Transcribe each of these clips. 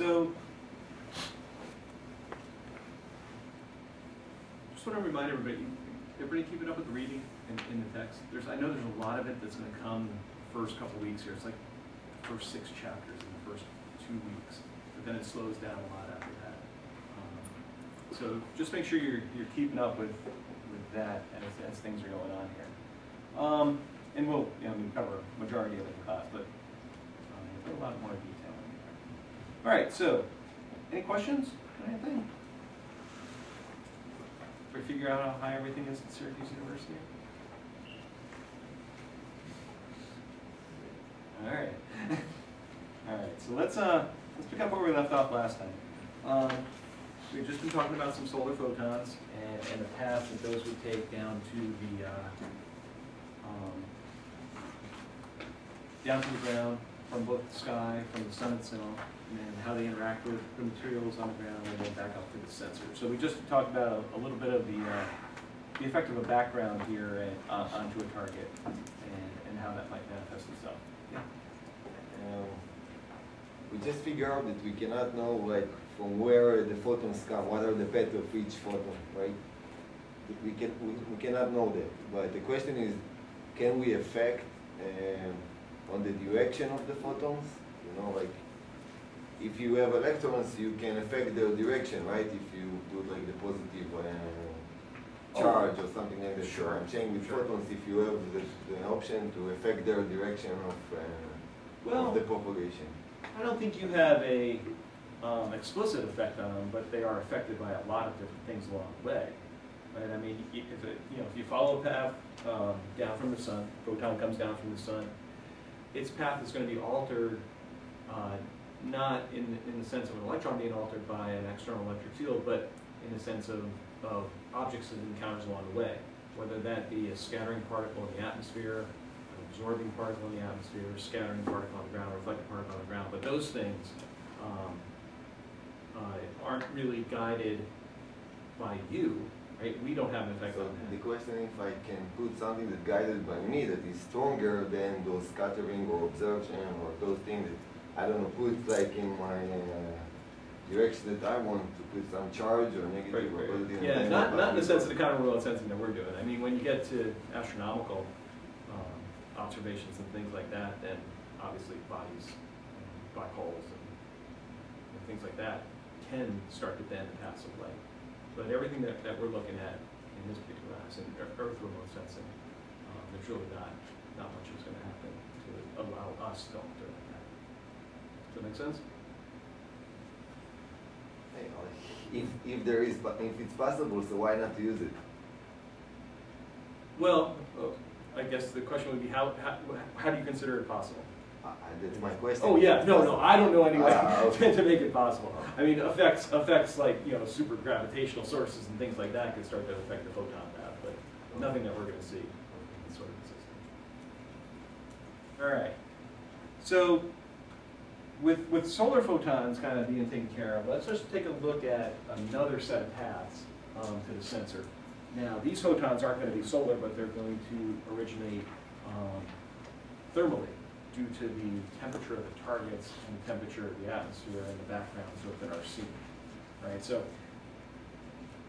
So, just want to remind everybody keeping up with the reading in the text? I know there's a lot of it that's going to come the first couple weeks here. It's like the first 6 chapters in the first 2 weeks, but then it slows down a lot after that. So just make sure you're keeping up with that as things are going on here. And we'll cover a majority of it in class, but put a lot more detail in there. All right, so any questions on anything? We figure out how high everything is at Syracuse University? All right. All right, so let's pick up where we left off last time. We've just been talking about some solar photons and the path that those would take down to the ground from both the sky, from the sun itself, and how they interact with the materials on the ground and then back up to the sensor. So we just talked about a little bit of the effect of a background here onto a target and how that might manifest itself. Yeah. We just figure out that we cannot know like from where the photons come, what are the path of each photon, right? We cannot know that. But the question is, can we affect on the direction of the photons? You know, like if you have electrons, you can affect their direction, right? If you put like the positive charge or something like that. Sure. I'm saying with photons, if you have the option to affect their direction of the propagation. I don't think you have a explicit effect on them, but they are affected by a lot of different things along the way. Right? I mean, if you follow a path down from the sun, photon comes down from the sun, its path is going to be altered, not in the sense of an electron being altered by an external electric field, but in the sense of objects that it encounters along the way, whether that be a scattering particle in the atmosphere, an absorbing particle in the atmosphere, a scattering particle on the ground, or reflecting particle on the ground. But those things aren't really guided by you, right? We don't have an effect on that. The question is if I can put something that's guided by me that is stronger than those scattering or absorption or those things that, I don't know, put like in my direction that I want to put some charge or negative or positive. Yeah, not in the sense of the kind of real sensing that we're doing. I mean, when you get to astronomical observations and things like that, then obviously bodies, black holes, and things like that can start to bend the paths of light. But everything that we're looking at in this particular class, in Earth remote sensing, there's really not much is going to happen to allow us to alter that. Does that make sense? If it's possible, so why not use it? Well, I guess the question would be how do you consider it possible? That's my question. Oh yeah, no, I don't know any way to make it possible. I mean, effects like super gravitational sources and things like that could start to affect the photon path, but nothing that we're going to see in this sort of system. All right, so with solar photons kind of being taken care of, let's just take a look at another set of paths to the sensor. Now, these photons aren't going to be solar, but they're going to originate thermally due to the temperature of the targets and the temperature of the atmosphere and the backgrounds within our scene. Right? So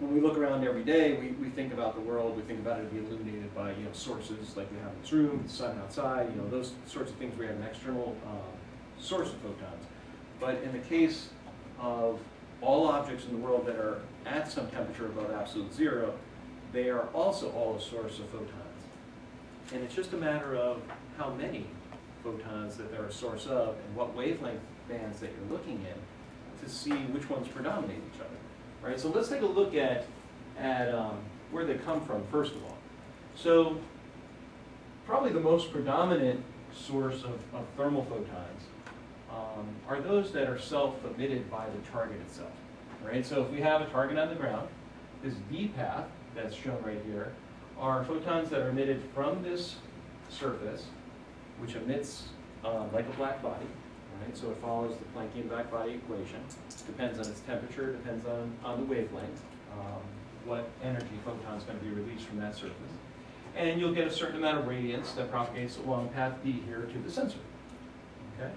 when we look around every day, we think about the world, we think about it being illuminated by sources like we have in this room, the sun outside, those sorts of things where we have an external source of photons. But in the case of all objects in the world that are at some temperature above absolute zero, they are also all a source of photons. And it's just a matter of how many photons that they're a source of and what wavelength bands that you're looking in to see which ones predominate each other. Right? So let's take a look at where they come from, first of all. So probably the most predominant source of thermal photons are those that are self-emitted by the target itself. Right? So if we have a target on the ground, this V path that's shown right here are photons that are emitted from this surface, which emits like a black body. Right? So it follows the Planckian black body equation. Depends on its temperature, depends on the wavelength, what energy photon is going to be released from that surface. And you'll get a certain amount of radiance that propagates along path B here to the sensor. Okay?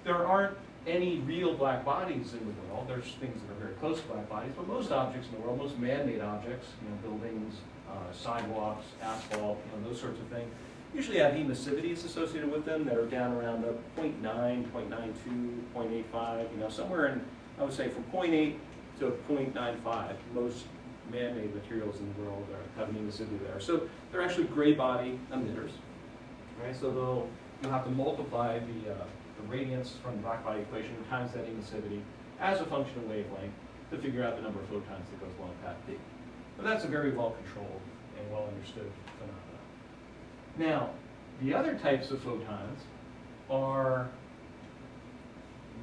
there aren't any real black bodies in the world. There's things that are very close to black bodies, but most objects in the world, most man-made objects, buildings, sidewalks, asphalt, those sorts of things, usually have emissivity associated with them that are down around the 0.9, 0.92, 0.85, somewhere in, I would say, from 0.8 to 0.95. Most man-made materials in the world have an emissivity there. So they're actually gray body emitters, right? So you'll have to multiply the radiance from the black body equation times that emissivity as a function of wavelength to figure out the number of photons that goes along path B. But that's a very well-controlled and well-understood phenomenon. Now, the other types of photons are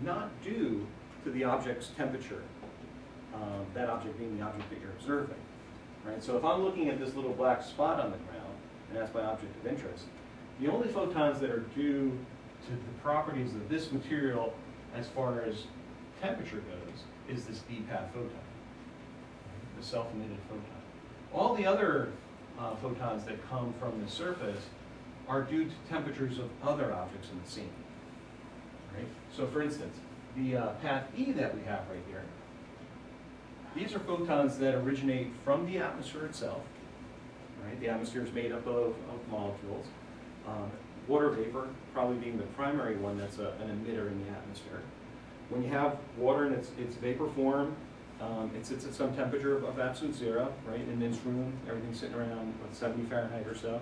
not due to the object's temperature, that object being the object that you're observing. Right? So if I'm looking at this little black spot on the ground, and that's my object of interest, the only photons that are due to the properties of this material as far as temperature goes is this D-path photon, the self-emitted photon. All the other photons that come from the surface are due to temperatures of other objects in the scene. Right? So for instance, the path E that we have right here, these are photons that originate from the atmosphere itself. Right? The atmosphere is made up of molecules. Water vapor probably being the primary one that's an emitter in the atmosphere. When you have water in its vapor form, it sits at some temperature of absolute zero, right? In this room, everything's sitting around 70 Fahrenheit or so.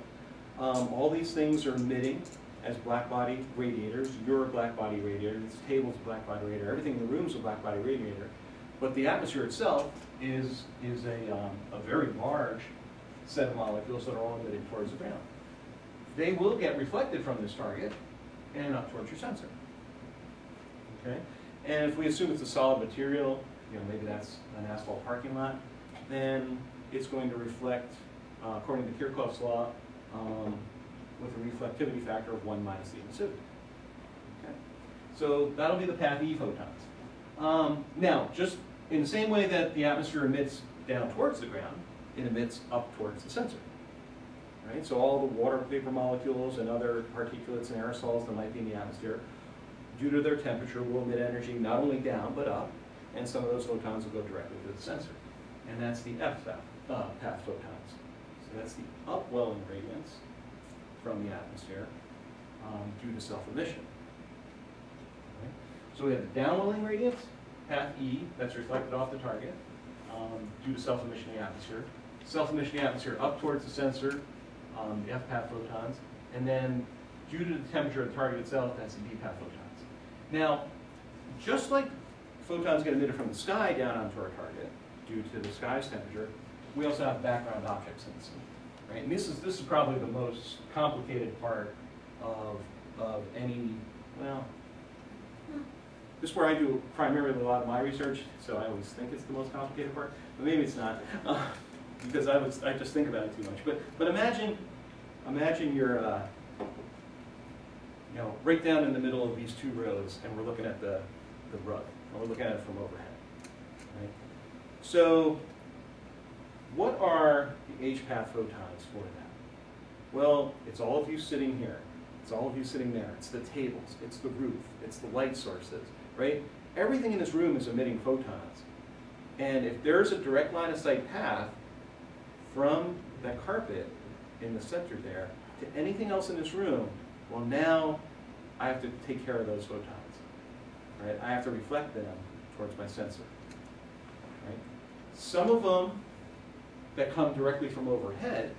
All these things are emitting as black body radiators. You're a black body radiator. This table's a black body radiator. Everything in the room's a black body radiator. But the atmosphere itself is a very large set of molecules that are all emitted towards the ground. They will get reflected from this target and up towards your sensor. Okay? And if we assume it's a solid material, maybe that's an asphalt parking lot, then it's going to reflect, according to Kirchhoff's law, with a reflectivity factor of 1 minus the emissivity. Okay? So that'll be the path E photons. Now, just in the same way that the atmosphere emits down towards the ground, it emits up towards the sensor. Right? So all the water vapor molecules and other particulates and aerosols that might be in the atmosphere, due to their temperature, will emit energy not only down but up, and some of those photons will go directly to the sensor. And that's the F path photons. So that's the upwelling radiance from the atmosphere due to self-emission. Okay? So we have the downwelling radiance, path E, that's reflected off the target due to self-emission in the atmosphere. Self-emission in the atmosphere up towards the sensor, the F path photons, and then due to the temperature of the target itself, that's the D path photons. Now, just like photons get emitted from the sky down onto our target due to the sky's temperature, we also have background objects in the scene. Right? And this is probably the most complicated part of any, well, this is where I do primarily a lot of my research, so I always think it's the most complicated part, but maybe it's not, because I just think about it too much. But imagine you're right down in the middle of these two roads, and we're looking at the rug, and we're looking at it from overhead. Right? So, what are the H-path photons for that? Well, it's all of you sitting here. It's all of you sitting there. It's the tables. It's the roof. It's the light sources. Right? Everything in this room is emitting photons. And if there's a direct line of sight path from that carpet in the center there to anything else in this room, well, now I have to take care of those photons. Right? I have to reflect them towards my sensor. Right? Some of them that come directly from overhead,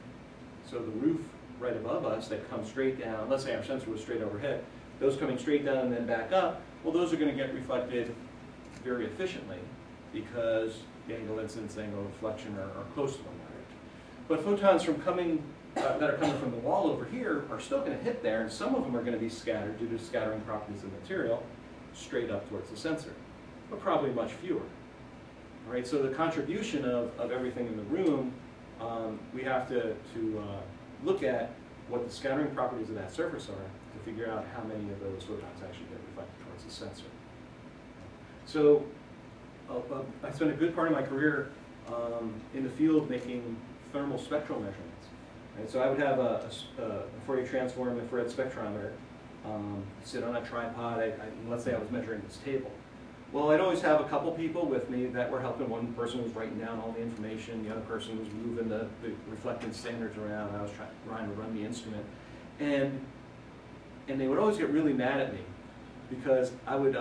so the roof right above us that comes straight down, let's say our sensor was straight overhead, those coming straight down and then back up, well, those are going to get reflected very efficiently because the angle incidence, the angle of reflection are close to one another. But photons from that are coming from the wall over here are still going to hit there, and some of them are going to be scattered due to scattering properties of the material straight up towards the sensor, but probably much fewer. All right, so the contribution of everything in the room, we have to look at what the scattering properties of that surface are to figure out how many of those photons actually get reflected towards the sensor. So I spent a good part of my career in the field making thermal spectral measurements. Right? So I would have a Fourier transform infrared spectrometer sit on a tripod. Let's say I was measuring this table. Well, I'd always have a couple people with me that were helping. One person was writing down all the information, the other person was moving the reflectance standards around, I was trying to run the instrument. And they would always get really mad at me because I would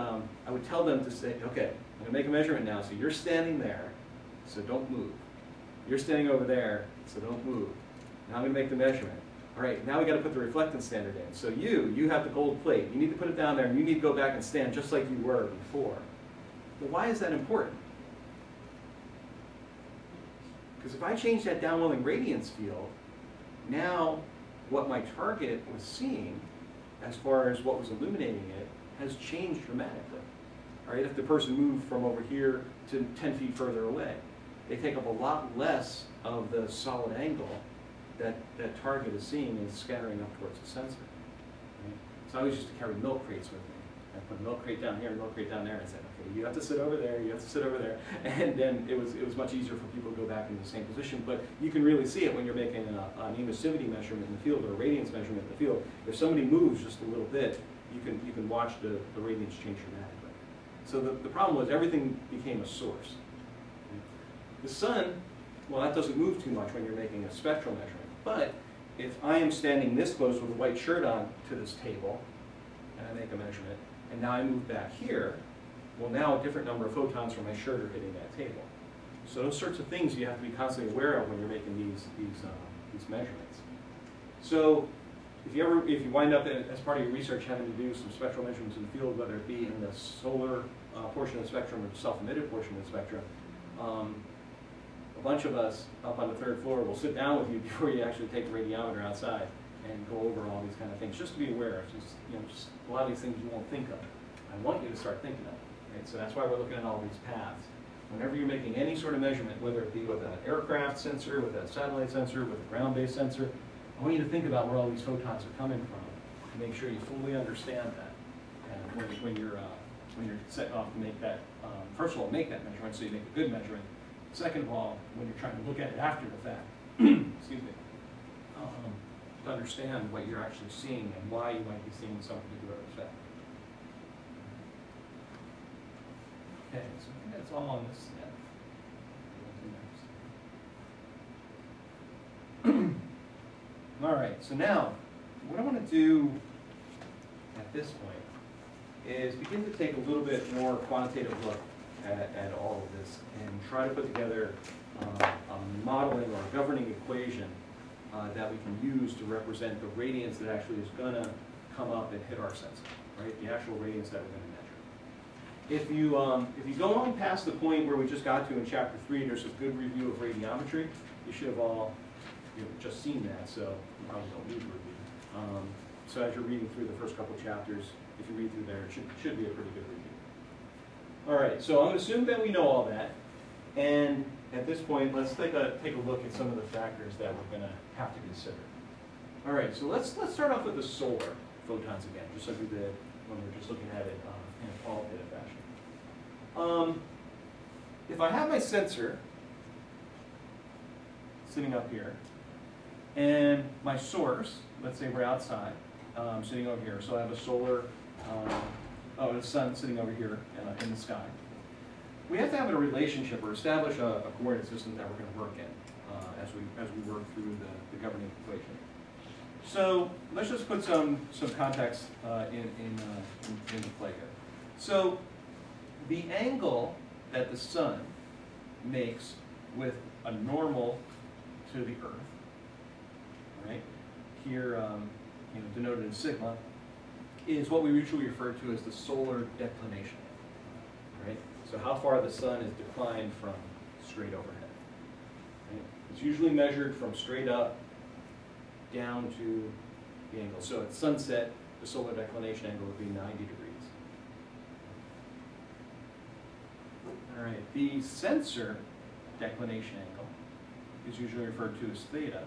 tell them to say, okay, I'm gonna make a measurement now, so you're standing there, so don't move. You're standing over there, so don't move. Now I'm gonna make the measurement. All right, now we gotta put the reflectance standard in. So you have the gold plate. You need to put it down there, and you need to go back and stand just like you were before. Well, why is that important? Because if I change that downwelling radiance field, now what my target was seeing, as far as what was illuminating it, has changed dramatically. All right, if the person moved from over here to 10 feet further away, they take up a lot less of the solid angle that that target is seeing and scattering up towards the sensor. Right? So I always used to carry milk crates with me. I put a milk crate down here, a milk crate down there, and I said, okay, you have to sit over there, you have to sit over there. And then it was much easier for people to go back into the same position. But you can really see it when you're making an emissivity measurement in the field or a radiance measurement in the field. If somebody moves just a little bit, you can watch the radiance change dramatically. So the problem was everything became a source. The sun, well, that doesn't move too much when you're making a spectral measurement. But if I am standing this close with a white shirt on to this table, and I make a measurement, and now I move back here, well, now a different number of photons from my shirt are hitting that table. So those sorts of things you have to be constantly aware of when you're making these measurements. So if you wind up as part of your research having to do some spectral measurements in the field, whether it be in the solar portion of the spectrum or the self-emitted portion of the spectrum, a bunch of us up on the third floor will sit down with you before you actually take the radiometer outside and go over all these kind of things, just to be aware of. Just a lot of these things you won't think of. I want you to start thinking of. Right? So that's why we're looking at all these paths. Whenever you're making any sort of measurement, whether it be with an aircraft sensor, with a satellite sensor, with a ground-based sensor, I want you to think about where all these photons are coming from to make sure you fully understand that. And when you're setting off to make that, first of all, make that measurement so you make a good measurement. Second of all, when you're trying to look at it after the fact, excuse me, to understand what you're actually seeing and why you might be seeing some particular effect. Okay, so I think that's all on this step. All right, so now, what I want to do at this point is begin to take a little bit more quantitative look at all of this and try to put together a modeling or a governing equation that we can use to represent the radiance that actually is going to come up and hit our sensor, right? The actual radiance that we're going to measure. If you go on past the point where we just got to in chapter 3, there's a good review of radiometry. You should have all just seen that, so you probably don't need to review. So as you're reading through the first couple chapters, if you read through there, it should be a pretty good review. All right, so I'm going to assume that we know all that, and at this point, let's take a look at some of the factors that we're going to have to consider. All right, so let's start off with the solar photons again, just like we did when we were just looking at it in a qualitative fashion. If I have my sensor sitting up here, and my source, let's say we're outside, sitting over here, so I have a solar, the sun sitting over here in the sky. We have to have a relationship or establish a coordinate system that we're going to work in as we work through the governing equation. So let's just put some context into play here. So the angle that the sun makes with a normal to the Earth, right? Here, denoted in sigma, is what we usually refer to as the solar declination, right? So how far the sun is declined from straight overhead. Right? It's usually measured from straight up down to the angle. So at sunset, the solar declination angle would be 90 degrees. All right, the sensor declination angle is usually referred to as theta,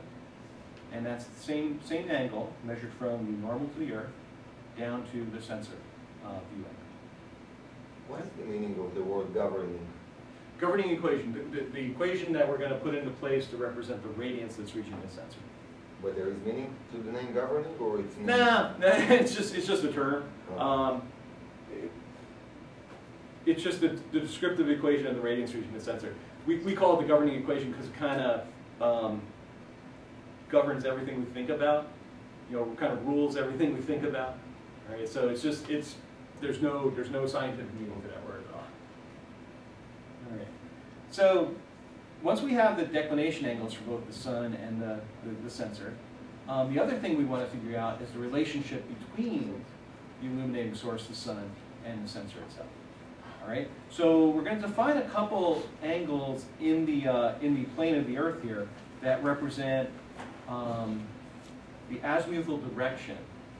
and that's the same angle measured from the normal to the Earth down to the sensor view angle. What's the meaning of the word governing? Governing equation, the equation that we're going to put into place to represent the radiance that's reaching the sensor. But there is meaning to the name governing, or it's not? Nah, it's just a term. Oh. It's just the descriptive equation of the radiance region of the sensor. We call it the governing equation because it kind of governs everything we think about. You know, kind of rules everything we think about. Right? So there's no scientific meaning to that word at all. All right. So once we have the declination angles for both the sun and the sensor, the other thing we want to figure out is the relationship between the illuminating source, the sun, and the sensor itself. All right. So we're going to define a couple angles in the plane of the Earth here that represent the azimuthal direction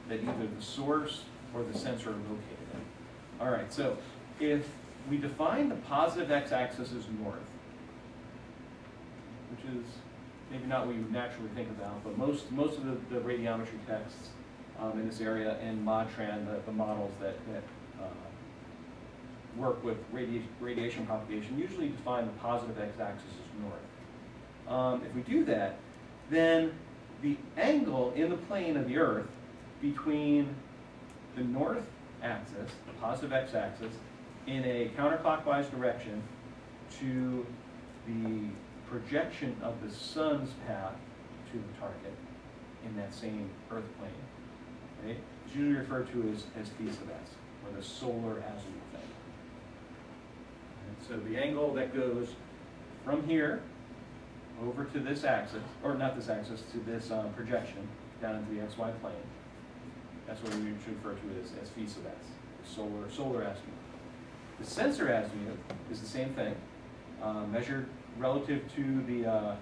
that either the source or the sensor are located in. All right. So if we define the positive x-axis as north, which is maybe not what you would naturally think about, but most of the radiometry texts in this area and ModTran, the models that work with radiation propagation, usually define the positive x-axis as north. If we do that, then the angle in the plane of the Earth between the north axis, the positive x-axis, in a counterclockwise direction to the projection of the sun's path to the target in that same Earth plane, okay, is usually referred to as phi sub s, or the solar azimuth angle. So the angle that goes from here over to this axis, or not this axis, to this projection down into the xy plane, that's what we usually refer to as phi sub s, the solar azimuth. The sensor azimuth is the same thing, measured relative to the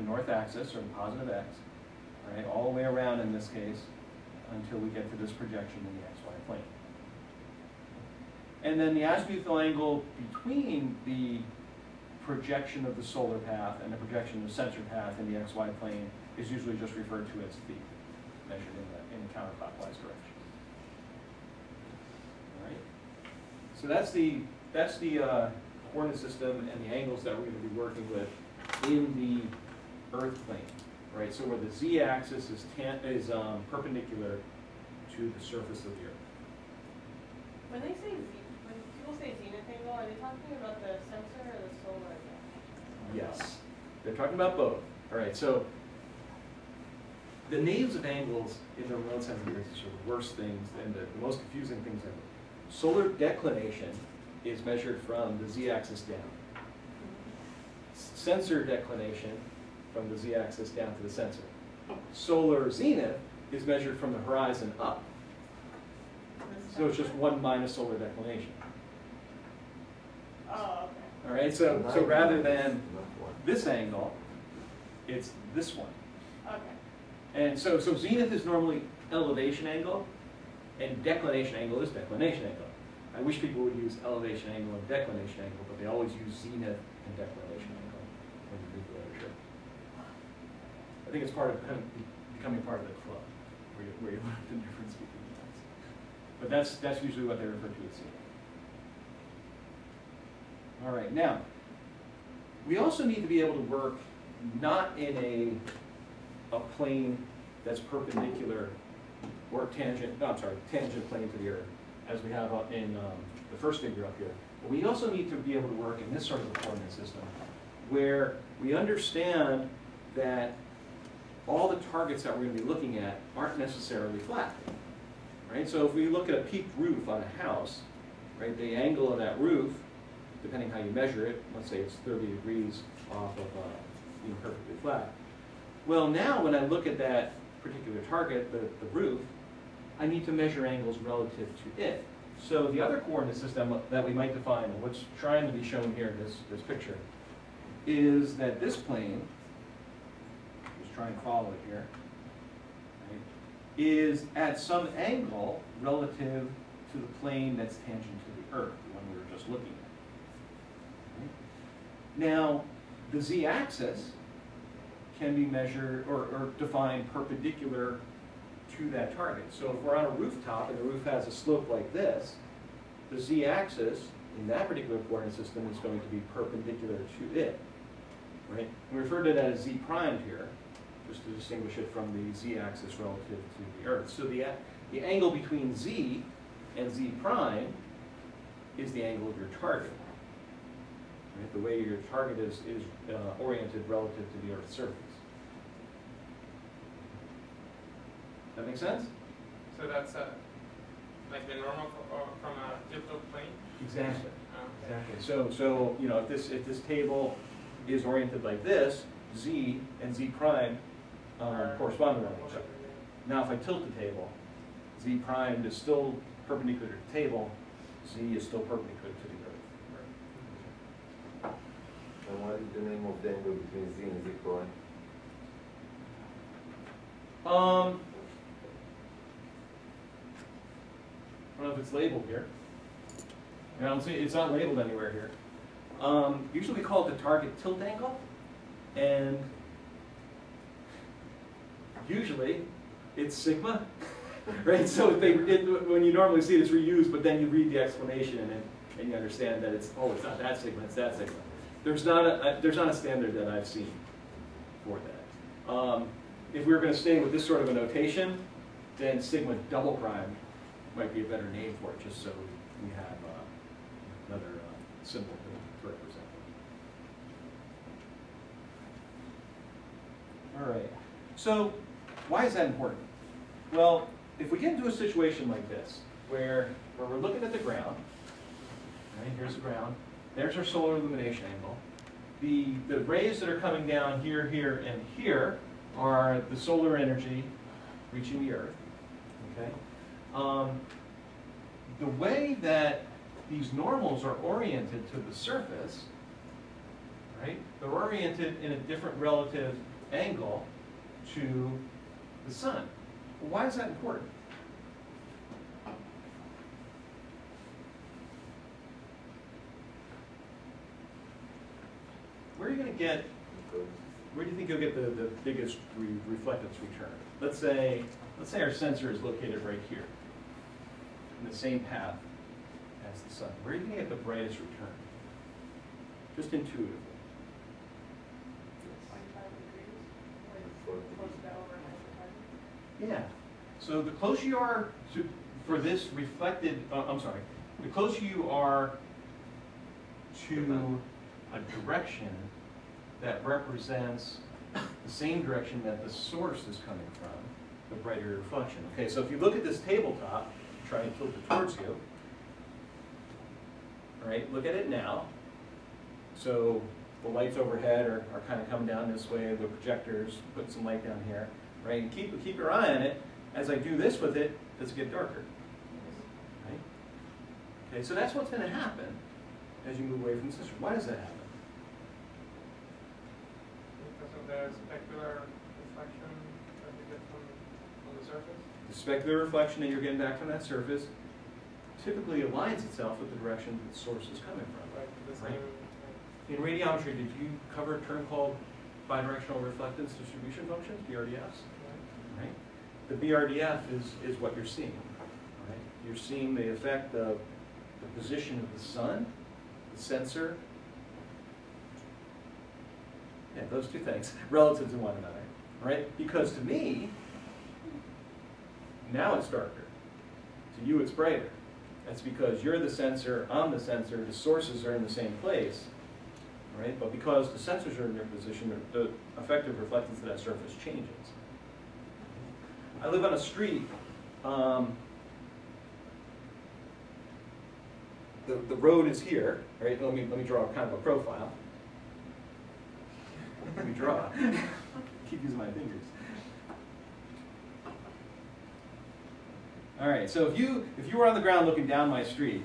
north axis, or the positive x, right, all the way around in this case, until we get to this projection in the xy plane. And then the azimuthal angle between the projection of the solar path and the projection of the sensor path in the xy plane is usually just referred to as phi, measured in the counterclockwise direction. All right. So that's the coordinate system and the angles that we're going to be working with in the Earth plane, right? So where the z-axis is perpendicular to the surface of the Earth. When people say zenith angle, are they talking about the sensor or the solar angle? Yes, they're talking about both. All right, so the names of angles in the remote sensing business are the worst things and the most confusing things ever. Solar declination is measured from the z-axis down. Sensor declination from the z-axis down to the sensor. Solar zenith is measured from the horizon up. So it's just 1 minus solar declination. Oh, okay. All right, so rather than this angle, it's this one. Okay. And so zenith is normally elevation angle, and declination angle is declination angle. I wish people would use elevation angle and declination angle, but they always use zenith and declination angle when you read the literature. I think it's part of kind of becoming part of the club, where you learn the difference between things. But that's usually what they refer to as zenith. All right, now, we also need to be able to work not in a plane that's perpendicular or tangent plane to the Earth, as we have in the first figure up here. But we also need to be able to work in this sort of a coordinate system where we understand that all the targets that we're going to be looking at aren't necessarily flat. Right? So if we look at a peaked roof on a house, right, the angle of that roof, depending how you measure it, let's say it's 30 degrees off of being perfectly flat. Well, now when I look at that particular target, the roof, I need to measure angles relative to it. So the other coordinate system that we might define, and what's trying to be shown here in this picture, is that this plane, just try and follow it here, right, is at some angle relative to the plane that's tangent to the Earth, the one we were just looking at. Right? Now, the z-axis can be measured or defined perpendicular to that target. So if we're on a rooftop and the roof has a slope like this, the z-axis in that particular coordinate system is going to be perpendicular to it. Right? We refer to that as z primed here. just to distinguish it from the z-axis relative to the Earth. So the angle between z and z prime is the angle of your target. Right? The way your target is oriented relative to the Earth's surface. That make sense? So that's like the normal from a Euclid plane? Exactly. Okay. Exactly. So you know, if this table is oriented like this, z and z prime correspond to one another. Now, if I tilt the table, z prime is still perpendicular to the table, z is still perpendicular to the Earth. And what is the name of the angle between z and z prime? I don't know if it's labeled here. I don't see, it's not labeled anywhere here. Usually we call it the target tilt angle, and usually it's sigma, right? So when you normally see it, it's reused, but then you read the explanation and you understand that it's not that sigma, it's that sigma. There's not a standard that I've seen for that. If we were going to stay with this sort of a notation, then sigma double prime might be a better name for it, just so we have another symbol to represent it. All right. So why is that important? Well, if we get into a situation like this, where we're looking at the ground, right, here's the ground, there's our solar illumination angle. The rays that are coming down here, here, and here are the solar energy reaching the Earth. Okay. The way that these normals are oriented to the surface, right? They're oriented in a different relative angle to the sun. Well, why is that important? Where are you going to get? Where do you think you'll get the biggest reflectance return? Let's say our sensor is located right here, in the same path as the sun. Where are you going to get the brightest return? Just intuitively. 25 degrees, like close to that overhead target. Yeah. So the closer you are for this reflected, the closer you are to a direction that represents the same direction that the source is coming from, the brighter your reflection. Okay, so if you look at this tabletop, try and tilt it towards you. All right, look at it now. So the lights overhead are kind of coming down this way. The projector's putting some light down here, right? And keep your eye on it. As I do this with it, does it get darker? Right? Okay, so that's what's going to happen as you move away from the system. Why does that happen? Because of the specular reflection that you get from the surface? The specular reflection that you're getting back from that surface typically aligns itself with the direction that the source is coming from. Like the Right. same, In radiometry, did you cover a term called bidirectional reflectance distribution functions, BRDFs? Right? The BRDF is what you're seeing. Right? You're seeing the effect of the position of the sun, the sensor, yeah, those two things, relative to one another. Right? Because to me, now it's darker. To you, it's brighter. That's because you're the sensor, I'm the sensor, the sources are in the same place. Right? But because the sensors are in their position, the effective reflectance of that surface changes. I live on a street. The road is here, right? Let me draw kind of a profile. Let me draw. Keep using my fingers. All right. So if you were on the ground looking down my street,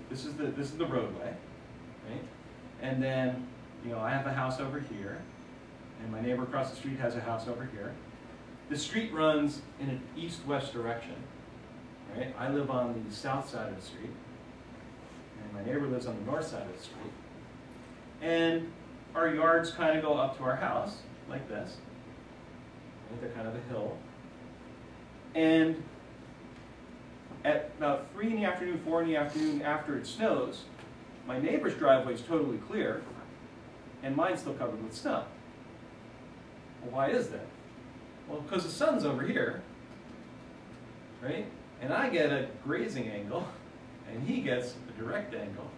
this is the roadway, right? And then I have a house over here, and my neighbor across the street has a house over here. The street runs in an east-west direction, right? I live on the south side of the street, and my neighbor lives on the north side of the street. And our yards kind of go up to our house, like this. Right? They're kind of a hill. And at about 3 in the afternoon, 4 in the afternoon, after it snows, my neighbor's driveway is totally clear, and mine's still covered with snow. Well, why is that? Well, because the sun's over here, right? And I get a grazing angle, and he gets a direct angle,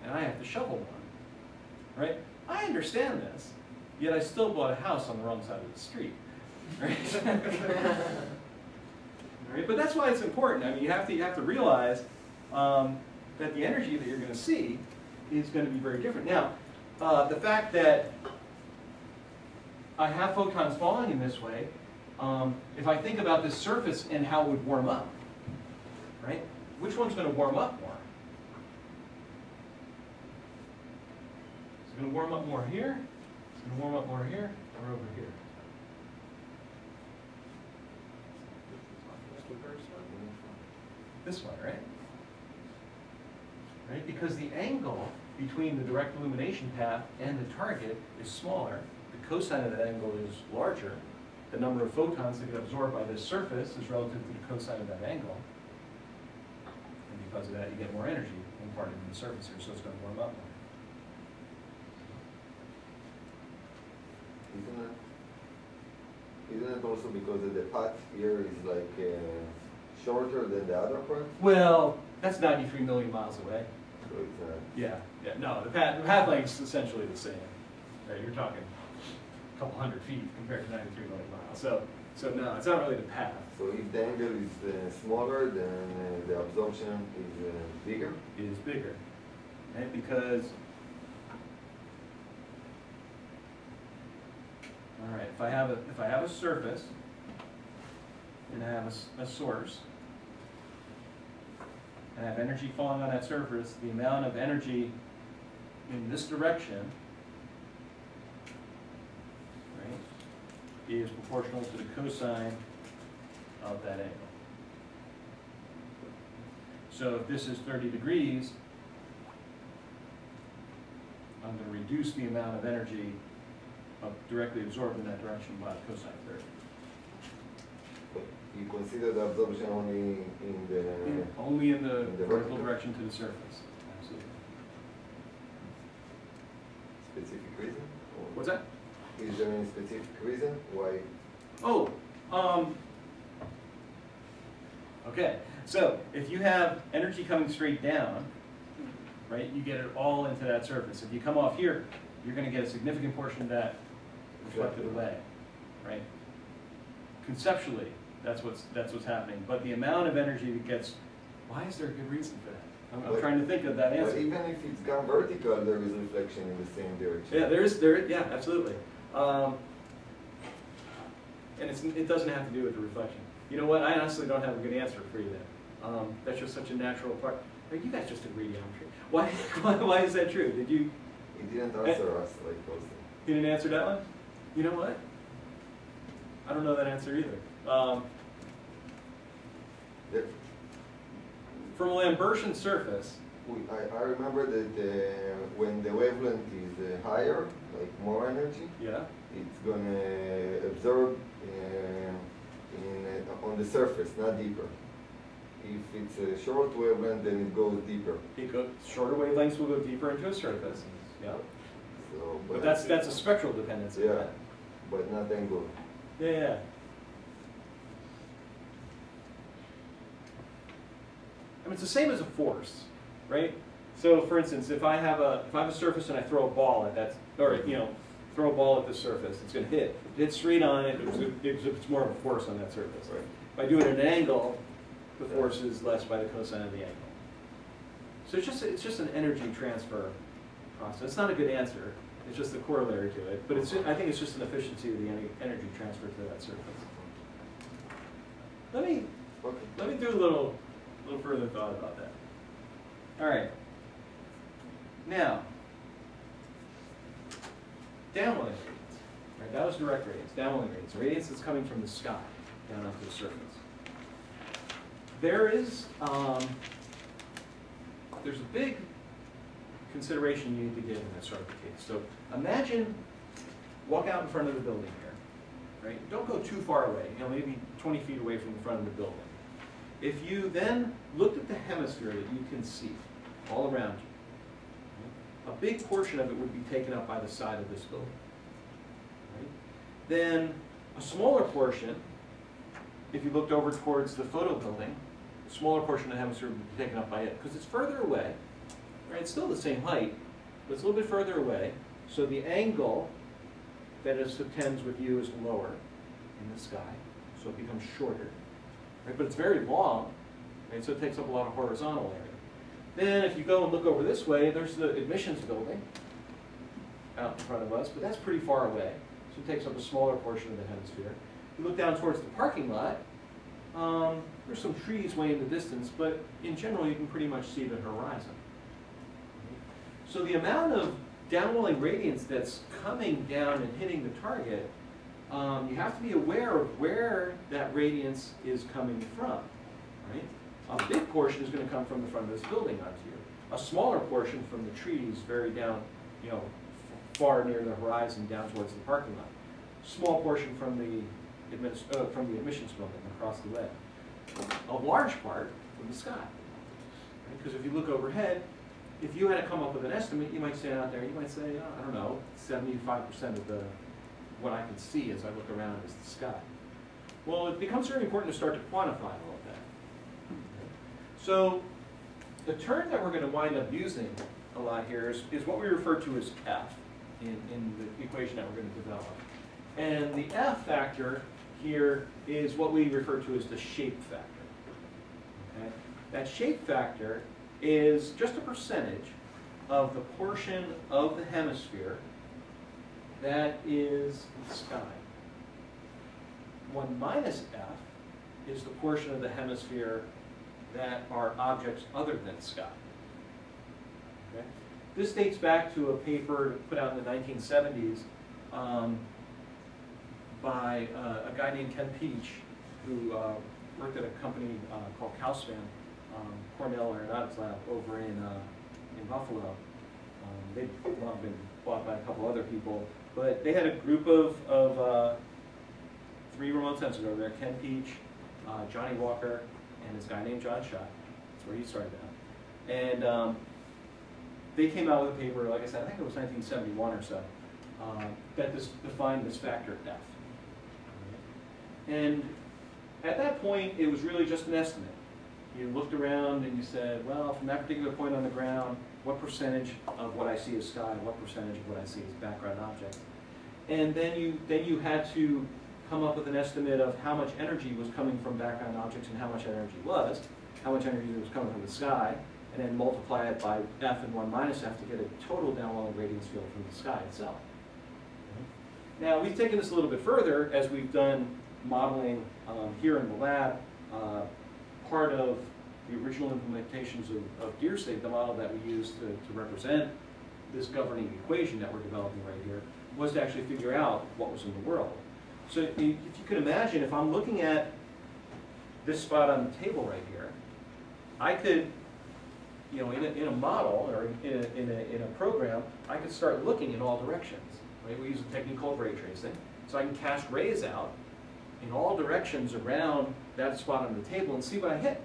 and I have to shovel one, right? I understand this, yet I still bought a house on the wrong side of the street, right? Right? But that's why it's important. I mean, you have to realize that the energy that you're going to see is going to be very different. Now, the fact that I have photons falling in this way, if I think about this surface and how it would warm up, right? Which one's going to warm up more? Is it going to warm up more here? Is it going to warm up more here or over here? This one, right? Right? Because the angle between the direct illumination path and the target is smaller. The cosine of that angle is larger. The number of photons that get absorbed by this surface is relative to the cosine of that angle. And because of that, you get more energy imparted in the surface here, so it's going to warm up more. Isn't it also because of the path here is like shorter than the other part? Well, that's 93 million miles away. So it's Yeah. No, the path length is essentially the same. Right? You're talking a couple hundred feet compared to 93 million miles. So no, it's not really the path. so if the angle is smaller, then the absorption is bigger. It is bigger, right? Because all right, if I have a surface and I have a source, and I have energy falling on that surface, the amount of energy in this direction, right, is proportional to the cosine of that angle. So if this is 30 degrees, I'm going to reduce the amount of energy directly absorbed in that direction by cosine 30. But you consider the absorption only in the... Only in the in the vertical direction to the surface. Absolutely. Specific reason? Or What's that? is there any specific reason why? Oh, okay. So if you have energy coming straight down, right, you get it all into that surface. If you come off here, you're going to get a significant portion of that reflected away, right? Conceptually, that's what's happening. But the amount of energy that gets, why is there a good reason for that? I'm trying to think of that But answer. even if it's gone vertical, there is reflection in the same direction. Yeah, yeah, absolutely. And it doesn't have to do with the reflection. You know what? I honestly don't have a good answer for you then. That's just such a natural part. I mean, you guys just did radiometry. Why is that true? Did you? He didn't answer us like also. You didn't answer that one? You know what? I don't know that answer either. From a Lambertian surface. I remember that when the wavelength is higher, like more energy, Yeah. it's going to absorb on the surface, not deeper. If it's a short wavelength, then it goes deeper. Shorter wavelengths will go deeper into a surface. Yeah. So, But that's a spectral dependency. Yeah, but not angular. Yeah. I mean, it's the same as a force, right? So, for instance, if I have a surface and I throw a ball at that, or throw a ball at the surface, it's going to hit. If it hits straight on it, it's more of a force on that surface. Right. If I do it at an angle, the force is less by the cosine of the angle. So it's just an energy transfer process. It's not a good answer. It's just a corollary to it. But I think it's just an efficiency of the energy transfer to that surface. Let me do a little further thought about that. All right. Now, downwelling radiance. Right, that was direct radiance. Downwelling radiance. Radiance that's coming from the sky down onto the surface. There is there's a big consideration you need to give in this sort of case. So imagine, walk out in front of the building here, right? Don't go too far away, maybe 20 feet away from the front of the building. If you then looked at the hemisphere that you can see all around you, a big portion of it would be taken up by the side of this building. Right? then a smaller portion, if you looked over towards the photo building, a smaller portion of the hemisphere would be taken up by it, because it's further away. Right? It's still the same height, but it's a little bit further away. So the angle that it subtends with you is lower in the sky, so it becomes shorter. Right? But it's very long, right? So it takes up a lot of horizontal area. Then if you go and look over this way, there's the admissions building out in front of us, but that's pretty far away. So it takes up a smaller portion of the hemisphere. You look down towards the parking lot, there's some trees way in the distance, but in general you can pretty much see the horizon. So the amount of downwelling radiance that's coming down and hitting the target, you have to be aware of where that radiance is coming from, right? A big portion is going to come from the front of this building onto you. A smaller portion from the trees very down, you know, far near the horizon down towards the parking lot. Small portion from the admissions building across the way. A large part from the sky. Because if you look overhead, if you had to come up with an estimate, you might stand out there, you might say, oh, I don't know, 75% of what I can see as I look around is the sky. Well, it becomes very important to start to quantify all of that. So the term that we're going to wind up using a lot here is what we refer to as F in the equation that we're going to develop. And the F factor here is what we refer to as the shape factor. Okay? That shape factor is just a percentage of the portion of the hemisphere that is the sky. 1 minus F is the portion of the hemisphere that are objects other than sky. Okay? This dates back to a paper put out in the 1970s by a guy named Ken Peach, who worked at a company called Calspan, Cornell Aeronautics Lab over in Buffalo. They've long been bought by a couple other people, but they had a group of 3 remote sensors over there: Ken Peach, Johnny Walker, and this guy named John Schott. That's where he started out. And they came out with a paper, like I said, I think it was 1971 or so, that defined this factor F. And at that point, it was really just an estimate. You looked around and you said, well, from that particular point on the ground, what percentage of what I see is sky, what percentage of what I see is background objects? And then you had to come up with an estimate of how much energy was coming from background objects and how much energy was coming from the sky, and then multiply it by F and 1 minus F to get a total downwelling radiance field from the sky itself. Now, we've taken this a little bit further as we've done modeling here in the lab. Part of the original implementations of Deersay, the model that we used to represent this governing equation that we're developing right here, was to actually figure out what was in the world. So if you could imagine, if I'm looking at this spot on the table right here, I could, you know, in a model or in a program, I could start looking in all directions. Right? We use a technique called ray tracing, so I can cast rays out in all directions around that spot on the table and see what I hit.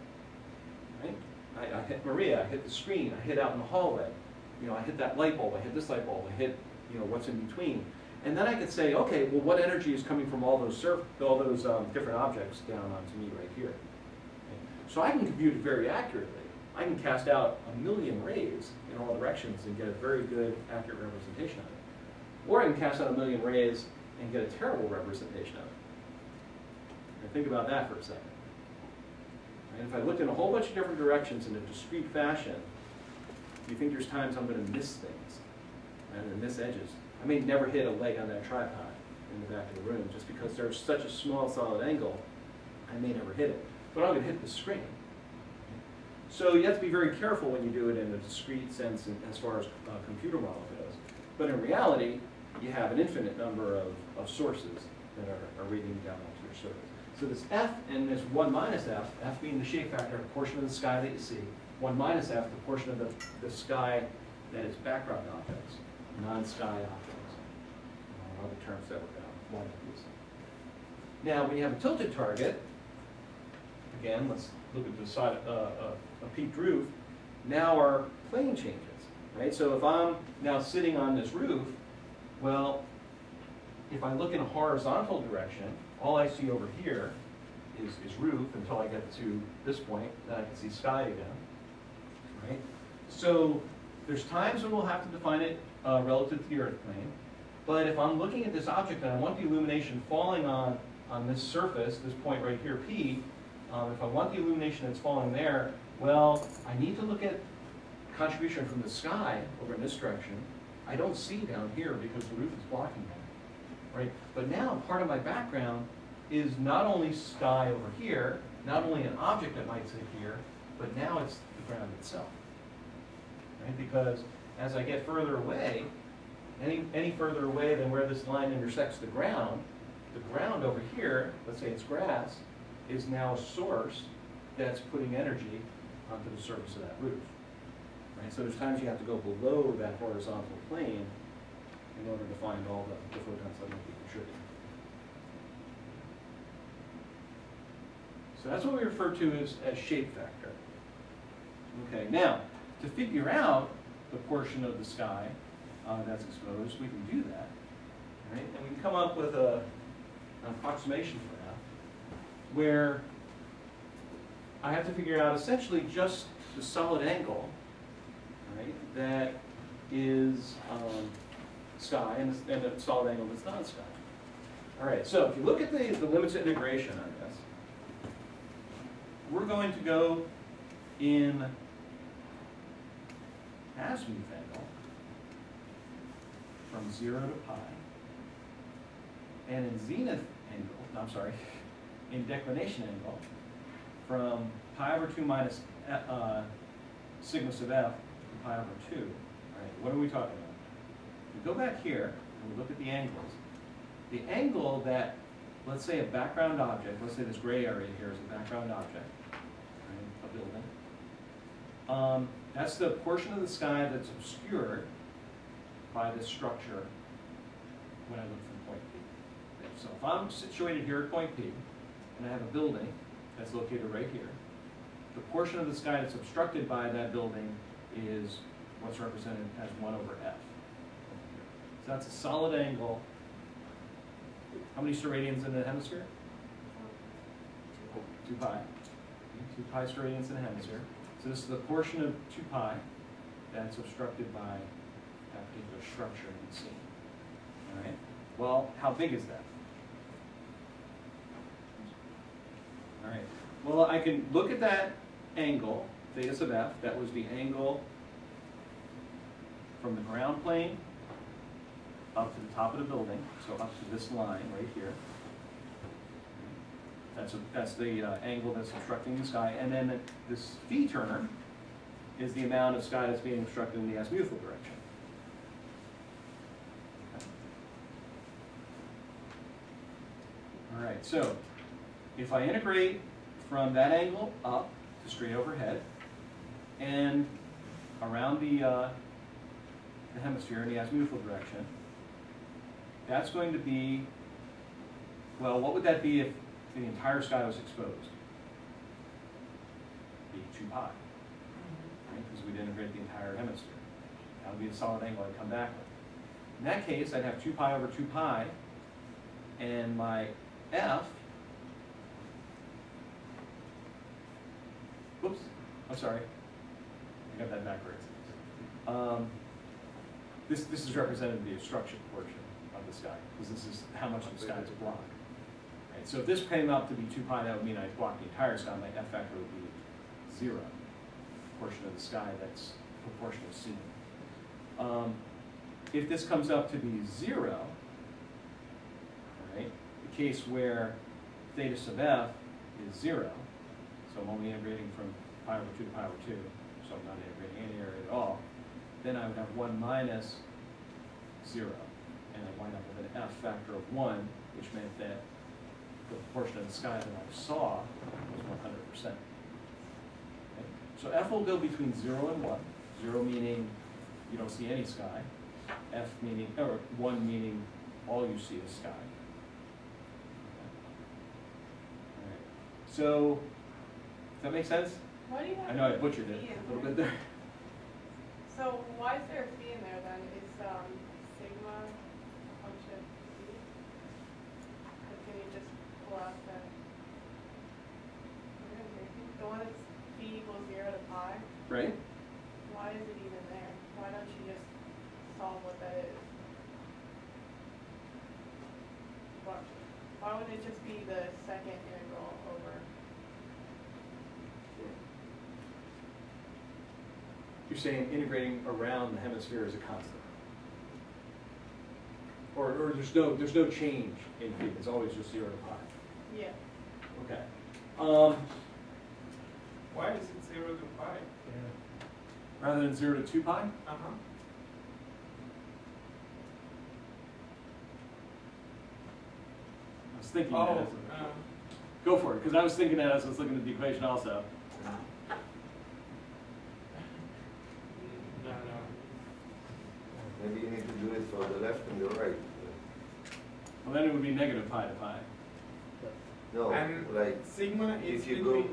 Right? I hit Maria, I hit the screen, I hit out in the hallway. You know, I hit that light bulb, I hit this light bulb, I hit, you know, what's in between. And then I could say, okay, well, what energy is coming from all those different objects down onto me right here? Okay? So I can compute it very accurately. I can cast out 1,000,000 rays in all directions and get a very good, accurate representation of it. Or I can cast out 1,000,000 rays and get a terrible representation of it. And think about that for a second. And if I looked in a whole bunch of different directions in a discrete fashion, do you think there's times I'm going to miss things? I'm going to miss edges. I may never hit a leg on that tripod in the back of the room just because there's such a small solid angle, I may never hit it. But I'm going to hit the screen. So you have to be very careful when you do it in a discrete sense as far as a computer model goes. But in reality, you have an infinite number of sources that are reading down onto your surface. So this F and this 1 minus F, F being the shape factor, a portion of the sky that you see, 1 minus F, the portion of the sky that is background objects, non-sky objects, other terms that we're going to wind up using. Now, when you have a tilted target, again, let's look at the side a peaked roof. Now our plane changes, right? So if I'm now sitting on this roof, well, if I look in a horizontal direction, all I see over here is roof until I get to this point, then I can see sky again, right? So there's times when we'll have to define it relative to the earth plane, but if I'm looking at this object and I want the illumination falling on this surface, this point right here, P, if I want the illumination that's falling there, well, I need to look at contribution from the sky over in this direction. I don't see down here because the roof is blocking that, right? But now part of my background is not only sky over here, not only an object that might sit here, but now it's the ground itself, right? Because as I get further away, any further away than where this line intersects the ground over here, let's say it's grass, is now a source that's putting energy onto the surface of that roof, right? So there's times you have to go below that horizontal plane in order to find all the photons that might be contributing. So that's what we refer to as shape factor. Okay, now, to figure out the portion of the sky that's exposed, we can do that, right? And we can come up with an approximation for that, where I have to figure out essentially just the solid angle, right, that is sky and the solid angle that's not sky. All right, so if you look at the limits of integration on this, we're going to go in azimuth angle from 0 to pi, and in zenith angle, no, I'm sorry, in declination angle from pi over 2 minus sigma sub f to pi over 2. All right, what are we talking about? We go back here and we look at the angles. The angle that, let's say a background object, let's say this gray area here is a background object, right, a building. That's the portion of the sky that's obscured by this structure when I look from point P. So if I'm situated here at point P, and I have a building that's located right here, the portion of the sky that's obstructed by that building is what's represented as 1 over f. So that's a solid angle. How many steradians in the hemisphere? 2 pi. 2 pi steradians in the hemisphere. So this is the portion of 2 pi that's obstructed by that particular structure in the scene. All right. Well, how big is that? All right. Well, I can look at that angle, theta sub f. That was the angle from the ground plane up to the top of the building, so up to this line right here. That's the angle that's obstructing the sky. And then this phi Turner is the amount of sky that's being obstructed in the azimuthal direction. Okay. All right, so if I integrate from that angle up to straight overhead and around the hemisphere in the azimuthal direction, that's going to be, well, what would that be if the entire sky was exposed? Be 2 pi, right? Because we'd integrate the entire hemisphere. That would be the solid angle I'd come back with. In that case, I'd have 2 pi over 2 pi, and my f, whoops, I'm sorry, I got that backwards. This is represented the obstruction portion of the sky, because this is how much of the sky is blocked. Right? So if this came out to be 2 pi, that would mean I'd block the entire sky. My f factor would be 0, portion of the sky that's proportional to C. If this comes up to be 0, right, the case where theta sub f is 0, so I'm only integrating from pi over 2 to pi over 2, so I'm not integrating any area at all, then I would have 1 minus 0, and I wind up with an f factor of 1, which meant that the portion of the sky that I saw was 100%. Okay? So f will go between 0 and 1, 0 meaning you don't see any sky, f meaning, or 1 meaning all you see is sky. Okay. All right. So, does that make sense? Why do you have I know I a butchered it phi in a little there? bit there. So why is there a phi in there then? Is sigma a function of phi? last bit. The one that's p equals 0 to pi, Right? why is it even there? Why don't you just solve what that is? Why wouldn't it just be the second integral over? You're saying integrating around the hemisphere is a constant. Or there's no change in phi. It's always just 0 to pi. Yeah. Okay. Why is it 0 to pi? Rather than 0 to 2 pi? Uh-huh. I was thinking Oh, that. Go for it, because I was thinking that as I was looking at the equation also. no. Maybe you need to do it for the left and the right. Well, then it would be negative pi to pi. No, And like, sigma is if you between go,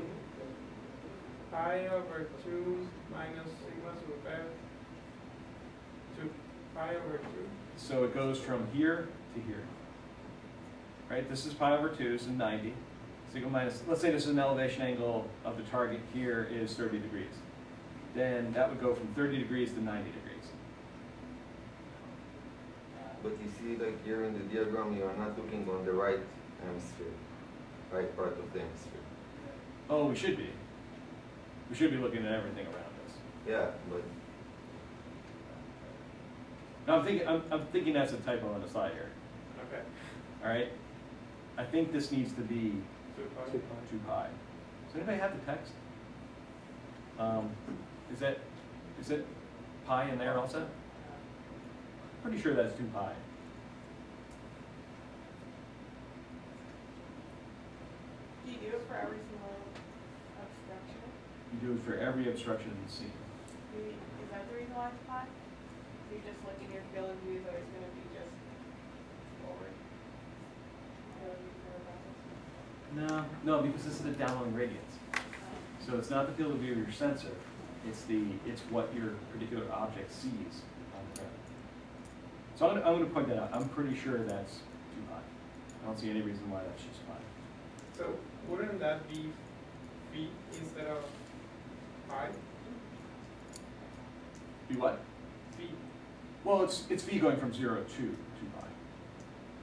pi over 2 minus sigma sub f to pi over 2. So it goes from here to here. Right? This is pi over 2, so 90. Sigma minus, let's say this is an elevation angle of the target here is 30 degrees. Then that would go from 30 degrees to 90 degrees. but you see, like here in the diagram, you are not looking on the right hemisphere, right part of the hemisphere. Oh, we should be. We should be looking at everything around us. Yeah, but Now I'm thinking that's a typo on the slide here. Okay. All right. I think this needs to be 2 pi. 2 pi. Does anybody have the text? Is it pi in there also? Pretty sure that's 2 pi. Do you do it for every single obstruction? You do it for every obstruction in the scene. Is that the reason why it's pi? You just look in your field of view, so it's going to be just forward. No, because this is the downlink radiance. So it's not the field of view of your sensor. It's what your particular object sees on the ground. So I'm going to point that out. I'm pretty sure that's 2 pi. I don't see any reason why that's just pi. So wouldn't that be phi instead of pi? Be what? Phi. Well, it's v going from 0 to 2 pi,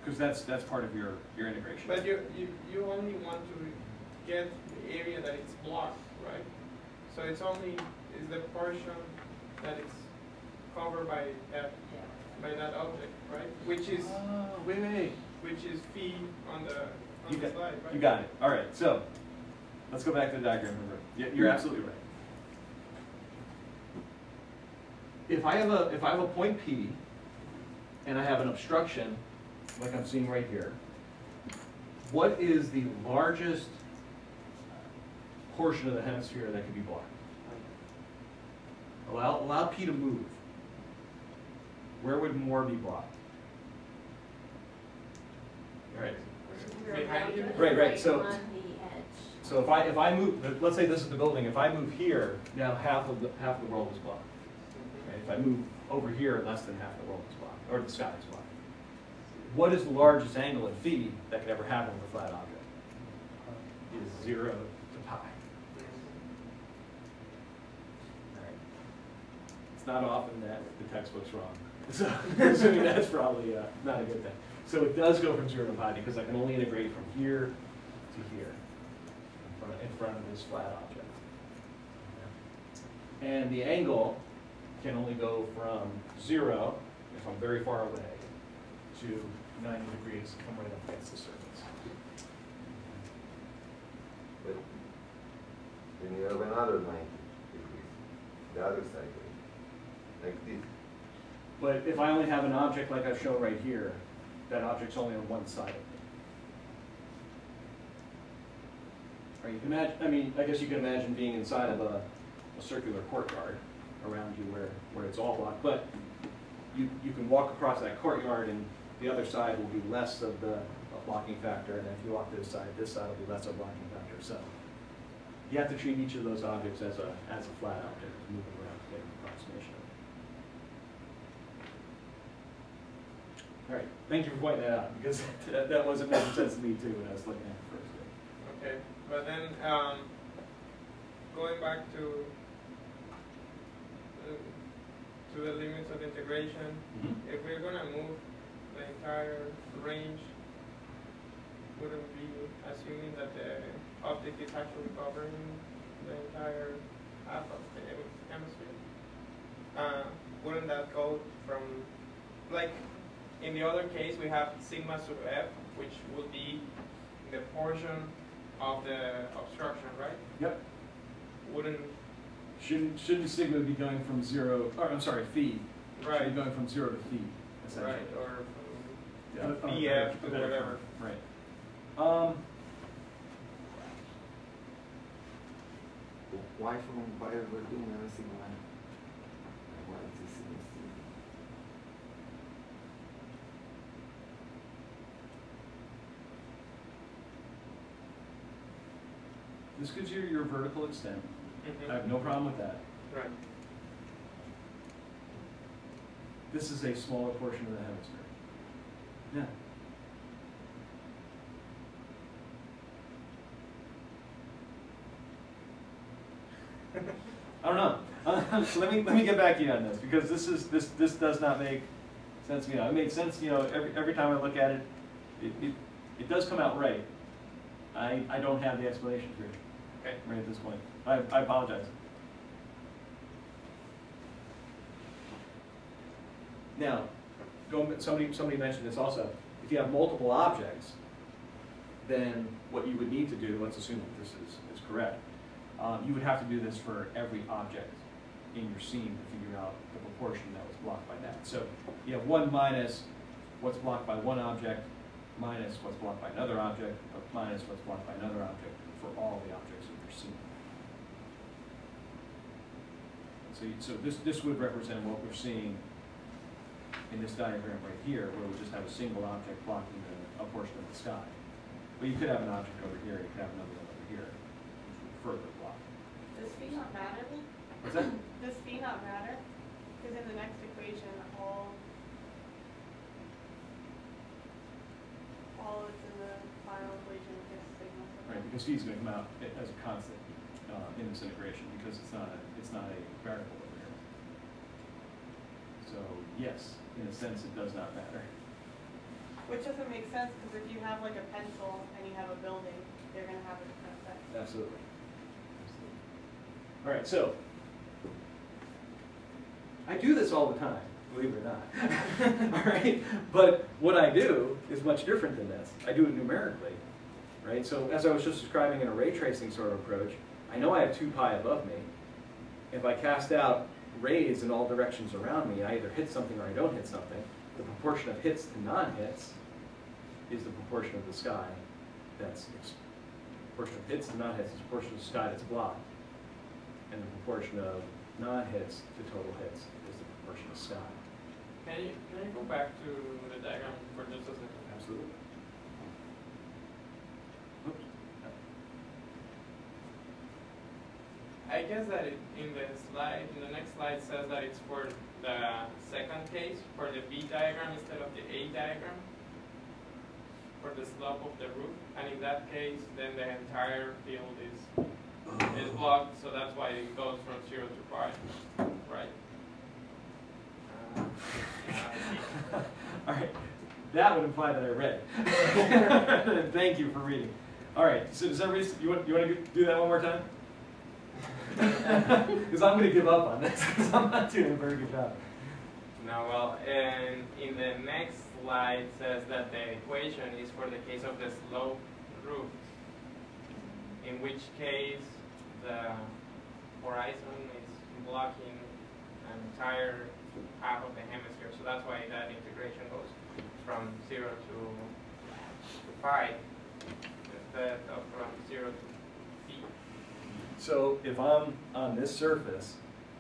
because that's part of your integration. But you only want to get the area that it's blocked, right? So it's only is the portion that is covered by that object, right? Which is wait. which is phi on the slide, right? You got it. All right. So let's go back to the diagram. You're absolutely right. If I have a point P and I have an obstruction, like I'm seeing right here, what is the largest portion of the hemisphere that can be blocked? Allow P to move. Where would more be blocked? Right. Behind you? Right. So On the edge. so if I move, let's say this is the building. If I move here, now half the world is blocked. Okay? If I move over here, less than half the world is blocked, or the sky is blocked. What is the largest angle in phi that could ever happen with a flat object? Is 0 to pi. Right. It's not often that the textbook's wrong. So assuming that's probably not a good thing. So it does go from 0 to pi because I can only integrate from here to here in front of this flat object. And the angle can only go from 0, if I'm very far away, to 90 degrees if I'm right up against the surface. but then you have another 90 degrees, the other side, like this. But if I only have an object like I've shown right here, that object's only on one side of me. Or you can imagine, I guess you can imagine being inside of a circular courtyard around you where it's all blocked. But you can walk across that courtyard and the other side will be less of the blocking factor, and if you walk this side will be less of a blocking factor. So you have to treat each of those objects as a flat object moving around to get an approximation of it. All right, thank you for pointing that out, because that wasn't making sense to me too when I was looking at it first. Okay, but then going back to the limits of integration, if we're gonna move the entire range, wouldn't be assuming that the object is actually covering the entire half of the hemisphere. Wouldn't that go from, like, in the other case we have sigma sub f, which would be the portion of the obstruction, right? Yep. Wouldn't Shouldn't sigma be going from 0, or I'm sorry, phi. Right. Should be going from 0 to phi, essentially. right, or Yeah, from oh, BF to better whatever. term, Right. Why we're doing everything like why is this in this thing? This gives you your vertical extent. Mhm. I have no problem with that. Right. This is a smaller portion of the hemisphere. Yeah. I don't know. So let me get back to you on this, because this does not make sense to me. It makes sense, every time I look at it, it does come out right. I don't have the explanation for it Okay. right at this point. I apologize. Now, somebody mentioned this also. If you have multiple objects, then what you would need to do, let's assume that this is correct, you would have to do this for every object in your scene to figure out the proportion that was blocked by that. So you have 1 minus what's blocked by one object, minus what's blocked by another object, minus what's blocked by another object for all the objects in your scene. So this would represent what we're seeing in this diagram right here, where we just have a single object blocking a portion of the sky. But you could have an object over here, you could have another one over here, which would further block. Does phi not matter? What's that? Does phi not matter? Because in the next equation, all that's in the final equation is sigma. Right, because phi is going to come out as a constant in this integration, because it's not a variable over here. So yes, in a sense, it does not matter. Which doesn't make sense, because if you have like a pencil and you have a building, they're going to have a different effect. Absolutely. All right, so I do this all the time, believe it or not. All right, but what I do is much different than this. I do it numerically, right? So as I was just describing in a ray tracing sort of approach, I know I have 2 pi above me. If I cast out rays in all directions around me, I either hit something or I don't hit something. The proportion of hits to non-hits is the proportion of the sky that's proportion of hits to non-hits is the proportion of the sky that's blocked, and the proportion of non-hits to total hits is the proportion of sky. Can you go back to the diagram for just a second? Absolutely. Oops. I guess that in the next slide says that it's for the second case, for the B diagram instead of the A diagram, for the slope of the roof. And in that case, then the entire field is blocked, so that's why it goes from 0 to pi, right? All right, that would imply that I read. Thank you for reading. All right, so does everybody, you want to do that one more time? Because I'm going to give up on this, because I'm not doing a very good job. No, well, and in the next slide says that the equation is for the case of the sloped roof, in which case the horizon is blocking an entire half of the hemisphere. So that's why that integration goes from 0 to pi instead of from 0 to phi. So if I'm on this surface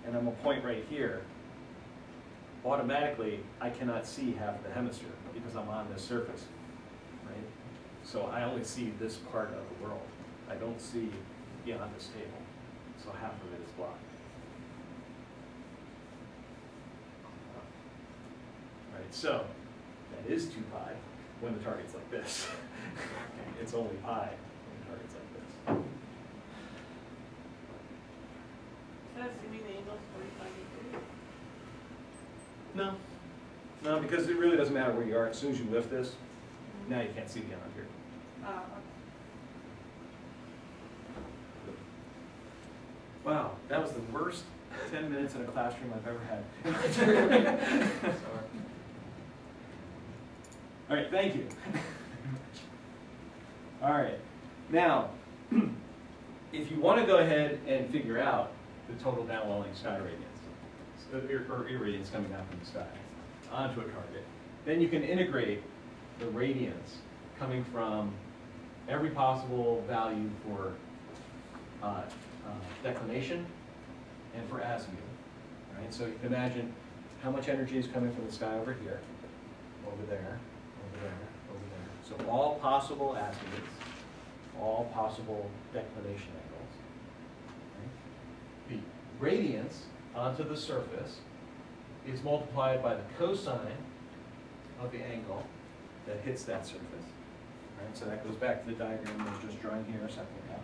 and I'm a point right here, automatically I cannot see half the hemisphere because I'm on this surface, right? So I only see this part of the world. I don't see beyond this table. So half of it is blocked. Right, so That is 2 pi when the target's like this. It's only pi when the target's like this. So assuming the angle is 45 degrees? No. No, because it really doesn't matter where you are. As soon as you lift this, now you can't see beyond here. Okay. Wow, that was the worst 10 minutes in a classroom I've ever had. All right, thank you. All right, now, if you want to go ahead and figure out the total downwelling sky radiance, or irradiance coming down from the sky onto a target, then you can integrate the radiance coming from every possible value for declination and for azimuth. Right? So you can imagine how much energy is coming from the sky over here, over there, over there, over there. So all possible azimuths, all possible declination angles. Right? The radiance onto the surface is multiplied by the cosine of the angle that hits that surface. Right? So that goes back to the diagram I was just drawing here a second ago.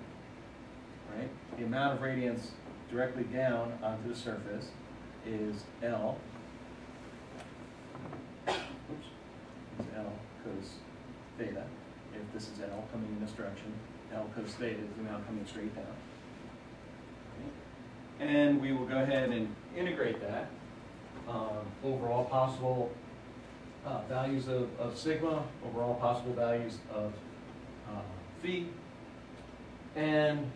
Right? The amount of radiance directly down onto the surface is L. Oops. It's L cos theta. If this is L coming in this direction, L cos theta is the amount coming straight down. Right? And we will go ahead and integrate that over all possible values of sigma, over all possible values of phi, and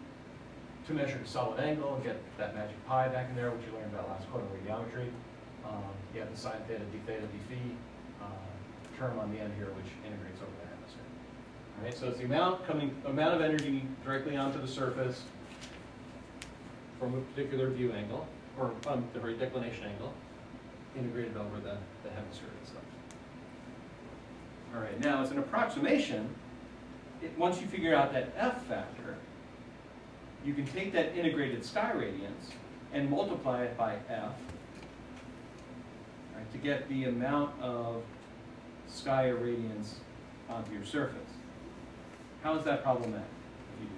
to measure the solid angle and get that magic pi back in there, which you learned about last quarter in radiometry. You have the sine theta, d theta, d phi term on the end here, which integrates over the hemisphere. All right, so it's the amount of energy directly onto the surface from a particular view angle, or the very declination angle, integrated over the hemisphere itself. All right, now as an approximation, once you figure out that F factor, you can take that integrated sky radiance and multiply it by F, right, to get the amount of sky irradiance onto your surface. How is that problematic if you do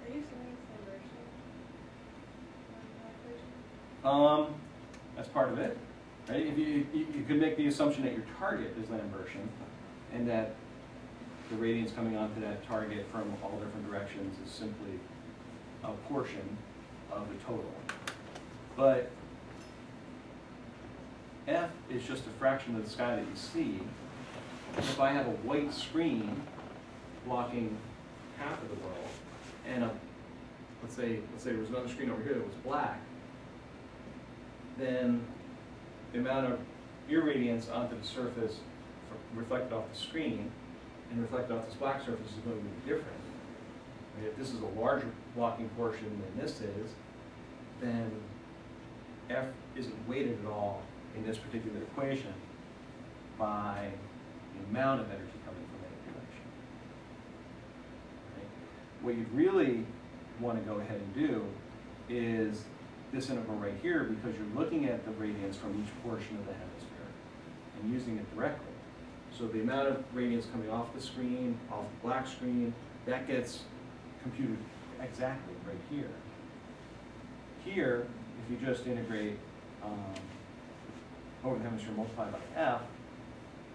Are you assuming it's inversion? That's part of it. Right? If you could make the assumption that your target is Lambertian and that the radiance coming onto that target from all different directions is simply a portion of the total. But F is just a fraction of the sky that you see. If I have a white screen blocking half of the world, and let's say there was another screen over here that was black, then the amount of irradiance onto the surface reflected off the screen and reflected off this black surface is going to be different. Right? If this is a larger blocking portion than this is, then F isn't weighted at all in this particular equation by the amount of energy coming from any direction. Right? What you'd really want to go ahead and do is this integral right here, because you're looking at the radiance from each portion of the hemisphere and using it directly. So the amount of radiance coming off the screen, off the black screen, that gets computed exactly right here. Here, if you just integrate over the hemisphere multiplied by F,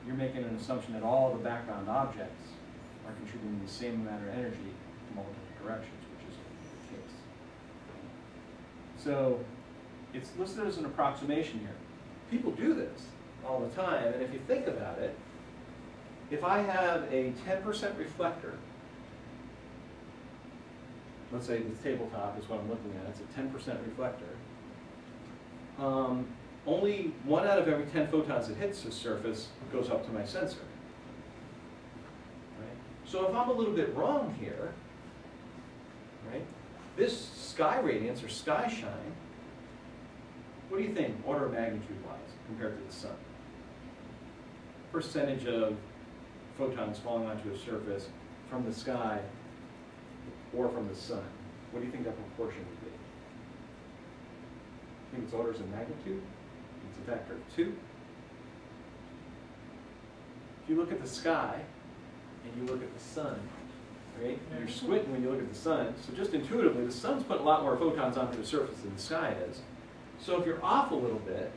you're making an assumption that all the background objects are contributing the same amount of energy to multiple directions, which is the case. So it's listed as an approximation here. People do this all the time, and if you think about it, if I have a 10% reflector, let's say this tabletop is what I'm looking at, it's a 10% reflector, only 1 out of every 10 photons that hits the surface goes up to my sensor. Right? So if I'm a little bit wrong here, right, this sky radiance or sky shine, what do you think, order of magnitude-wise, compared to the sun? Percentage of photons falling onto a surface from the sky or from the sun? What do you think that proportion would be? I think it's orders of magnitude. It's a factor of 2. If you look at the sky and you look at the sun, right? You're squinting when you look at the sun. So just intuitively, the sun's putting a lot more photons onto the surface than the sky is. So if you're off a little bit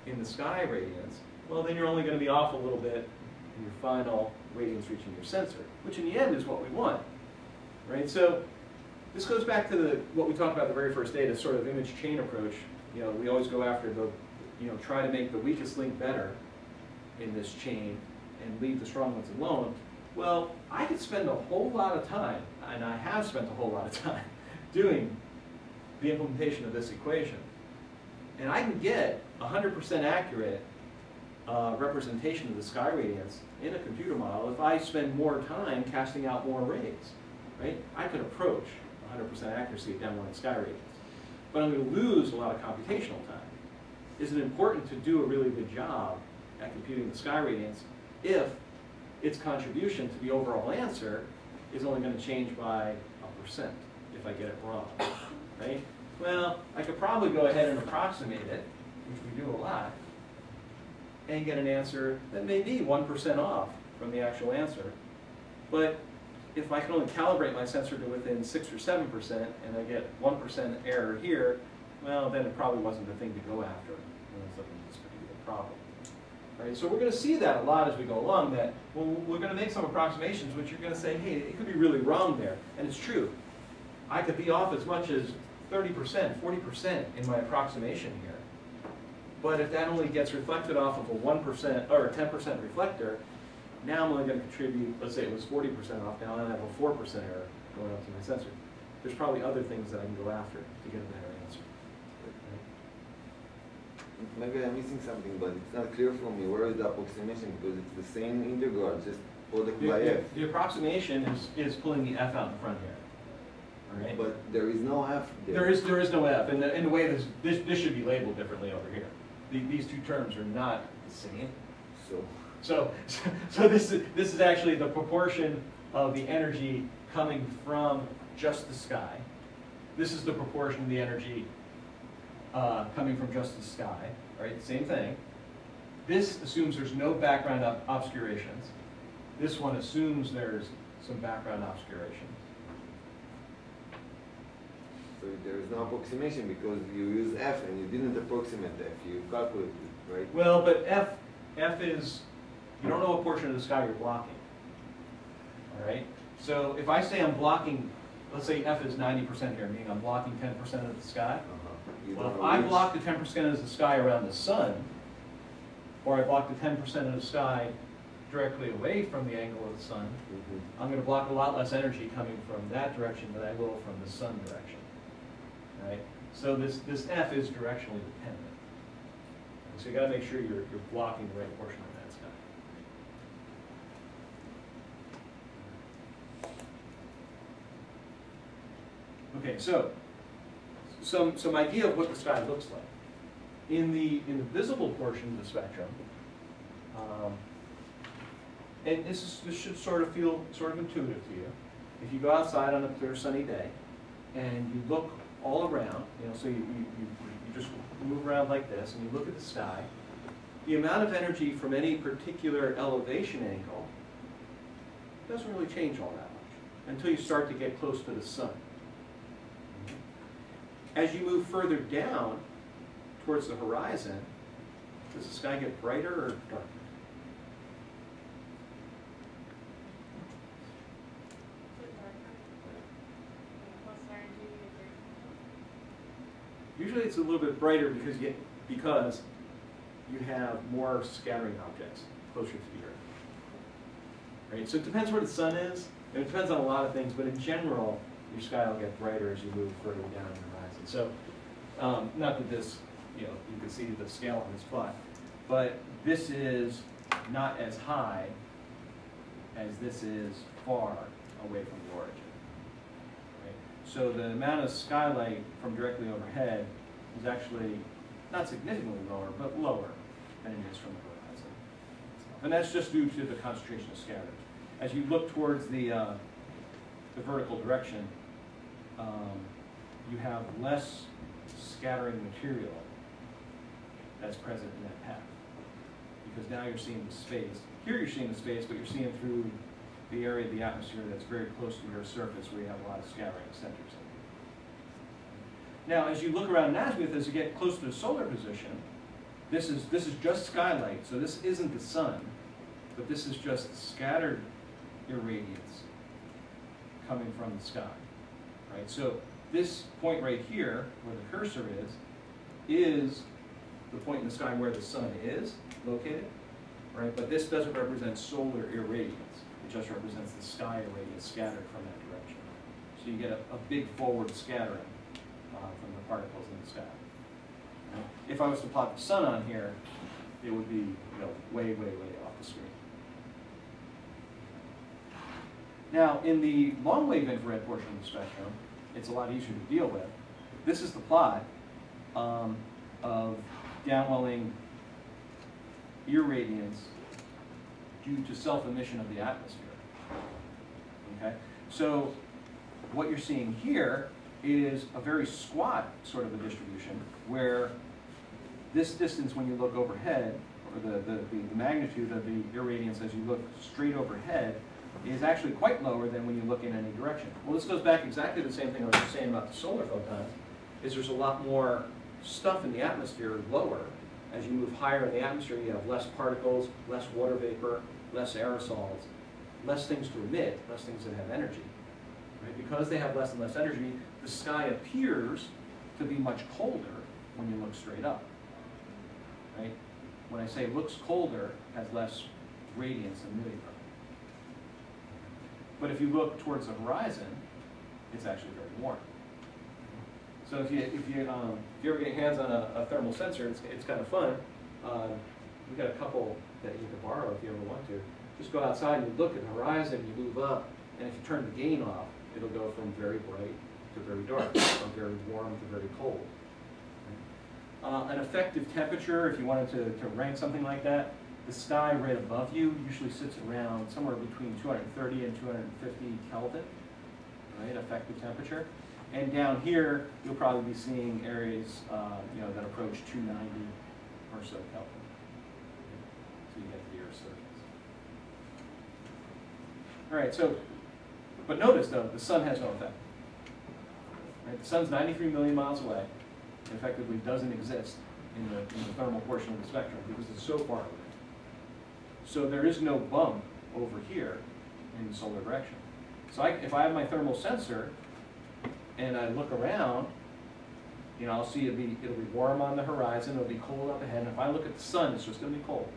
in the sky radiance, well, then you're only going to be off a little bit in your final radiance reaching your sensor, which in the end is what we want, right? So this goes back to what we talked about the very first day, the sort of image chain approach. You know, we always go after the, try to make the weakest link better in this chain and leave the strong ones alone. Well, I could spend a whole lot of time, and I have spent a whole lot of time, doing the implementation of this equation. And I can get 100% accurate representation of the sky radiance in a computer model if I spend more time casting out more rays, right? I could approach 100% accuracy at downward sky radiance. But I'm going to lose a lot of computational time. Is it important to do a really good job at computing the sky radiance if its contribution to the overall answer is only going to change by 1% if I get it wrong, right? Well, I could probably go ahead and approximate it, which we do a lot, and get an answer that may be 1% off from the actual answer. But if I can only calibrate my sensor to within 6 or 7% and I get 1% error here, well, then it probably wasn't the thing to go after when I was looking at this particular problem. Right? So we're going to see that a lot as we go along, that we're going to make some approximations which you're going to say, hey, it could be really wrong there. And it's true. I could be off as much as 30%, 40% in my approximation here. But if that only gets reflected off of a 1% or a 10% reflector, now I'm only going to contribute, let's say it was 40% off, now I have a 4% error going up to my sensor. There's probably other things that I can go after to get a better answer. Right? Maybe I'm missing something, but it's not clear for me. Where is the approximation? Because it's the same integral, just product by f. The approximation is pulling the f out in front here. All right? But there is no f there. There is no f, and the way this should be labeled differently over here. These two terms are not the same. So this is actually the proportion of the energy coming from just the sky. This is the proportion of the energy coming from just the sky. Right, same thing. This assumes there's no background obscurations. This one assumes there's some background obscurations. So there is no approximation because you use f and you didn't approximate f. You calculated it, right? Well, but f is, you don't know what portion of the sky you're blocking. All right? So if I say I'm blocking, let's say f is 90% here, meaning I'm blocking 10% of the sky. Well, if I block the 10% of the sky around the sun, or I block the 10% of the sky directly away from the angle of the sun, I'm going to block a lot less energy coming from that direction than I will from the sun direction. Right? So this f is directionally dependent. So you got to make sure you're blocking the right portion of that sky. Okay, so some idea of what the sky looks like. In the visible portion of the spectrum, and this should sort of feel sort of intuitive to you. If you go outside on a clear sunny day and you look all around, so you just move around like this and you look at the sky, the amount of energy from any particular elevation angle doesn't really change all that much until you start to get close to the sun. As you move further down towards the horizon, does the sky get brighter or darker? Usually it's a little bit brighter because you have more scattering objects closer to the Earth. Right? So it depends where the sun is, and it depends on a lot of things, but in general, your sky will get brighter as you move further down the horizon. So, not that this, you can see the scale on this plot, but this is not as high as this is far away from the origin. So the amount of skylight from directly overhead is actually not significantly lower, but lower than it is from the horizon. And that's just due to the concentration of scattering. As you look towards the the vertical direction, you have less scattering material that's present in that path. Because now you're seeing the space. Here you're seeing the space, but you're seeing through the area of the atmosphere that's very close to your surface where you have a lot of scattering centers. Now, as you look around in azimuth, as you get close to the solar position, this is just skylight, so this isn't the sun, but this is just scattered irradiance coming from the sky, right? So this point right here, where the cursor is the point in the sky where the sun is located, right? But this doesn't represent solar irradiance. It just represents the sky irradiance scattered from that direction. So you get a big forward scattering from the particles in the sky. If I was to plot the sun on here, it would be way, way, way off the screen. Now, in the long-wave infrared portion of the spectrum, it's a lot easier to deal with. This is the plot of downwelling irradiance due to self-emission of the atmosphere. Okay? So what you're seeing here is a very squat sort of a distribution where this distance when you look overhead, or the magnitude of the irradiance as you look straight overhead, is actually quite lower than when you look in any direction. Well, this goes back exactly the same thing I was just saying about the solar photons, is there's a lot more stuff in the atmosphere lower. As you move higher in the atmosphere, you have less particles, less water vapor, less aerosols, less things to emit, less things that have energy. Right? Because they have less and less energy, the sky appears to be much colder when you look straight up. Right? When I say looks colder, has less radiance emitting from it. But if you look towards the horizon, it's actually very warm. So if you ever get your hands on a thermal sensor, it's kind of fun. We've got a couple that you can borrow if you ever want to. Just go outside and you look at the horizon, you move up, and if you turn the gain off, it'll go from very bright to very dark, from very warm to very cold. An effective temperature, if you wanted to rank something like that, the sky right above you usually sits around somewhere between 230 and 250 Kelvin, right, effective temperature. And down here, you'll probably be seeing areas that approach 290 or so Kelvin. So you get to the Earth's surface. All right, so, but notice though, the sun has no effect. Right? The sun's 93 million miles away. It effectively doesn't exist in the thermal portion of the spectrum because it's so far away. So there is no bump over here in the solar direction. So if I have my thermal sensor and I look around, I'll see it'll be warm on the horizon, it'll be cold up ahead, and if I look at the sun, it's just going to be cold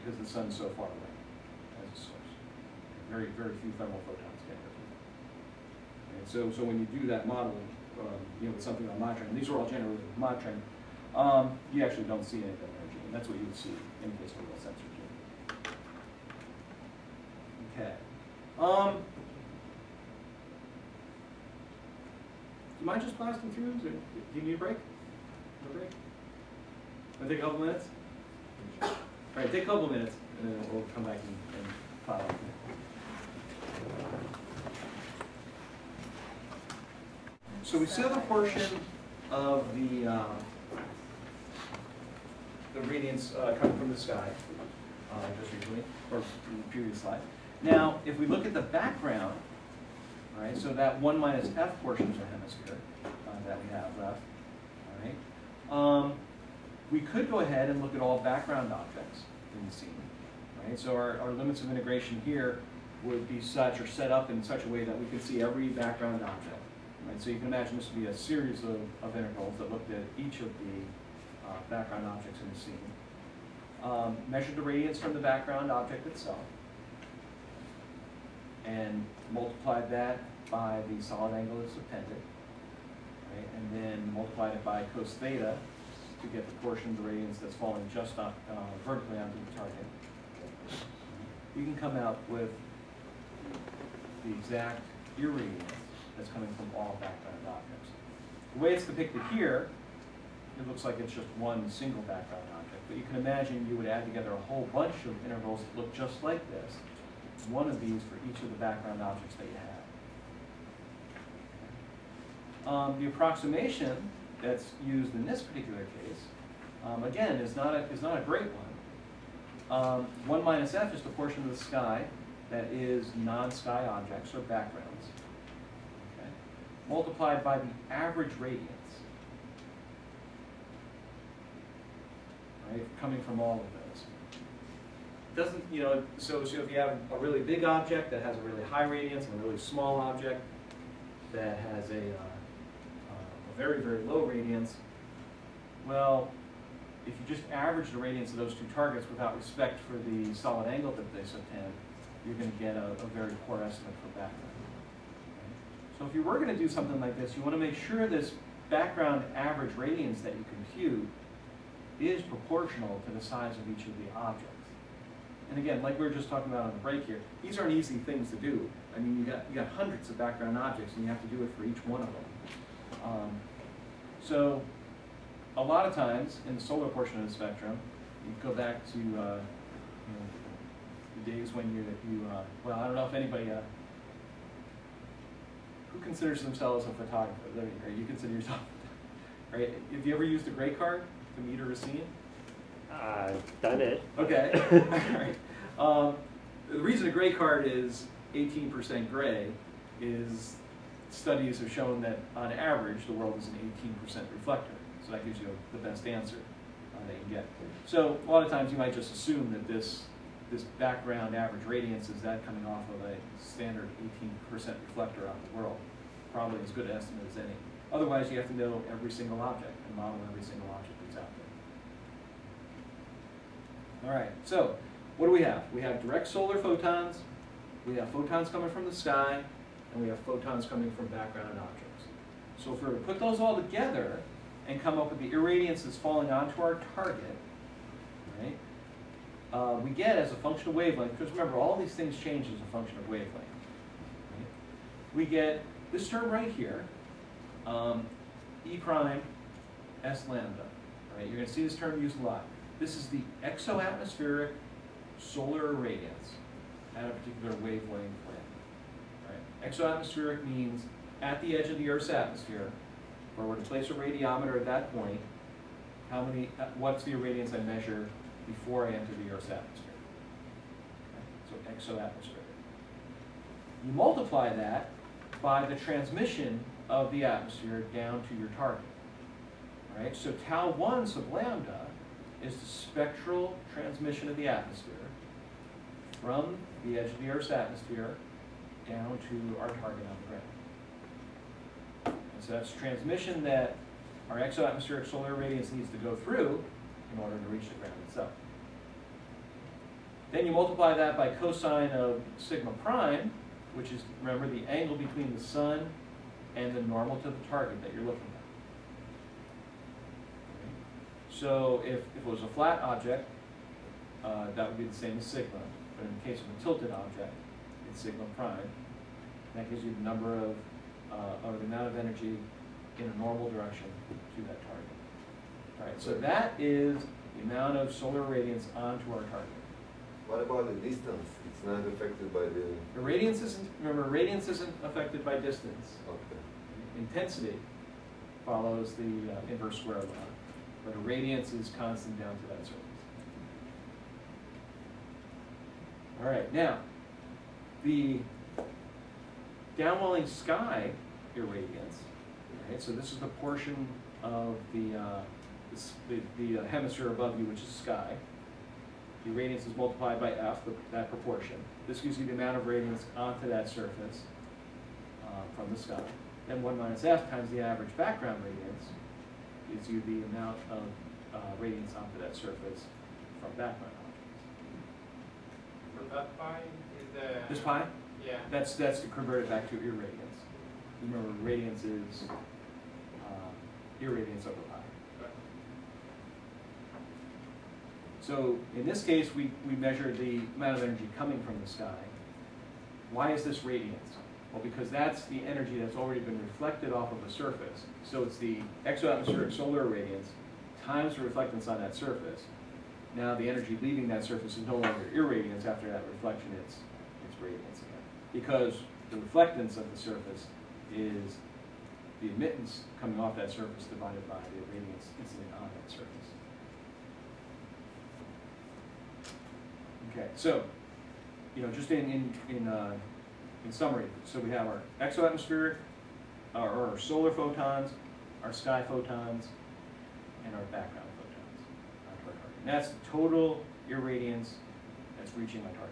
because the sun's so far away as a source. Very, very few thermal photons get here. And so when you do that modeling, with something on monitoring, and these are all generated with monitoring, you actually don't see anything energy, and that's what you would see in case of a real sensor. Okay. Do you mind just blasting through? Do you need a break? No break? Want to take a couple minutes? All right, take a couple minutes, and then we'll come back and follow. So we see the portion of the radiance coming from the sky, just recently, or in the previous slide. Now, if we look at the background, all right, so that 1 minus f portion of the hemisphere that we have left, all right, we could go ahead and look at all background objects in the scene, right? So our limits of integration here would be such or set up in such a way that we can see every background object, right? So you can imagine this would be a series of integrals that looked at each of the background objects in the scene. Measured the radiance from the background object itself, and multiplied that by the solid angle that's appended, right? And then multiplied it by cos theta to get the portion of the radiance that's falling just vertically onto the target. You can come out with the exact irradiance that's coming from all background objects. The way it's depicted here, it looks like it's just one single background object, but you can imagine you would add together a whole bunch of intervals that look just like this, one of these for each of the background objects that you have. The approximation that's used in this particular case, again, is not a great one. 1 minus f is the portion of the sky that is non-sky objects or backgrounds, okay, multiplied by the average radiance, right, coming from all of those. Doesn't, you know, so if you have a really big object that has a really high radiance and a really small object that has a very, very low radiance, well, if you just average the radiance of those two targets without respect for the solid angle that they subtend, you're going to get a very poor estimate for background. Okay? So if you were going to do something like this, you want to make sure this background average radiance that you compute is proportional to the size of each of the objects. And again, like we were just talking about on the break here, these aren't easy things to do. I mean, you got hundreds of background objects, and you have to do it for each one of them. So a lot of times in the solar portion of the spectrum, you go back to you know, the days when well, I don't know if anybody who considers themselves a photographer. There you go. You consider yourself, right? Have you ever used a gray card to meter a scene? I've done it. Okay. All right. The reason a gray card is 18% gray is studies have shown that on average the world is an 18% reflector. So that gives you the best answer that you can get. So a lot of times you might just assume that this background average radiance is that coming off of a standard 18% reflector out the world. Probably as good an estimate as any. Otherwise you have to know every single object and model every single object that's out there. All right, so what do we have? We have direct solar photons, we have photons coming from the sky, and we have photons coming from background objects. So if we were to put those all together and come up with the irradiances falling onto our target, right, we get as a function of wavelength, because remember, all these things change as a function of wavelength. Right? We get this term right here, E prime S lambda. Right? You're going to see this term used a lot. This is the exoatmospheric solar irradiance at a particular wavelength length. Right? Exoatmospheric means at the edge of the Earth's atmosphere, where we're to place a radiometer at that point, what's the irradiance I measure before I enter the Earth's atmosphere? Okay? So exoatmospheric. You multiply that by the transmission of the atmosphere down to your target. Right? So tau 1 sub lambda is the spectral transmission of the atmosphere from the edge of the Earth's atmosphere down to our target on the ground. And so that's transmission that our exoatmospheric solar irradiance needs to go through in order to reach the ground itself. Then you multiply that by cosine of sigma prime, which is, remember, the angle between the sun and the normal to the target that you're looking at. So if it was a flat object, that would be the same as sigma. But in the case of a tilted object, it's sigma prime. That gives you the number of, or the amount of energy in a normal direction to that target. All right, so that is the amount of solar radiance onto our target. What about the distance? It's not affected by the... The radiance isn't, remember, radiance isn't affected by distance. Okay. Intensity follows the inverse square law, but a radiance is constant down to that surface. All right, now, the downwelling sky irradiance, right, so this is the portion of the hemisphere above you, which is sky. The irradiance is multiplied by F, that proportion. This gives you the amount of radiance onto that surface from the sky. Then 1 minus F times the average background radiance gives you the amount of radiance onto that surface from background objects. So that pi is the... This pi? Yeah. That's to convert it back to irradiance. Remember, radiance is irradiance over pi. So in this case, we measure the amount of energy coming from the sky. Why is this radiance? Well, because that's the energy that's already been reflected off of the surface. So it's the exoatmospheric solar irradiance times the reflectance on that surface. Now the energy leaving that surface is no longer irradiance after that reflection, it's radiance again. Because the reflectance of the surface is the emittance coming off that surface divided by the radiance incident on that surface. Okay, so, just in summary, so we have our exoatmospheric, or our solar photons, our sky photons, and our background photons onto our target. And that's the total irradiance that's reaching our target.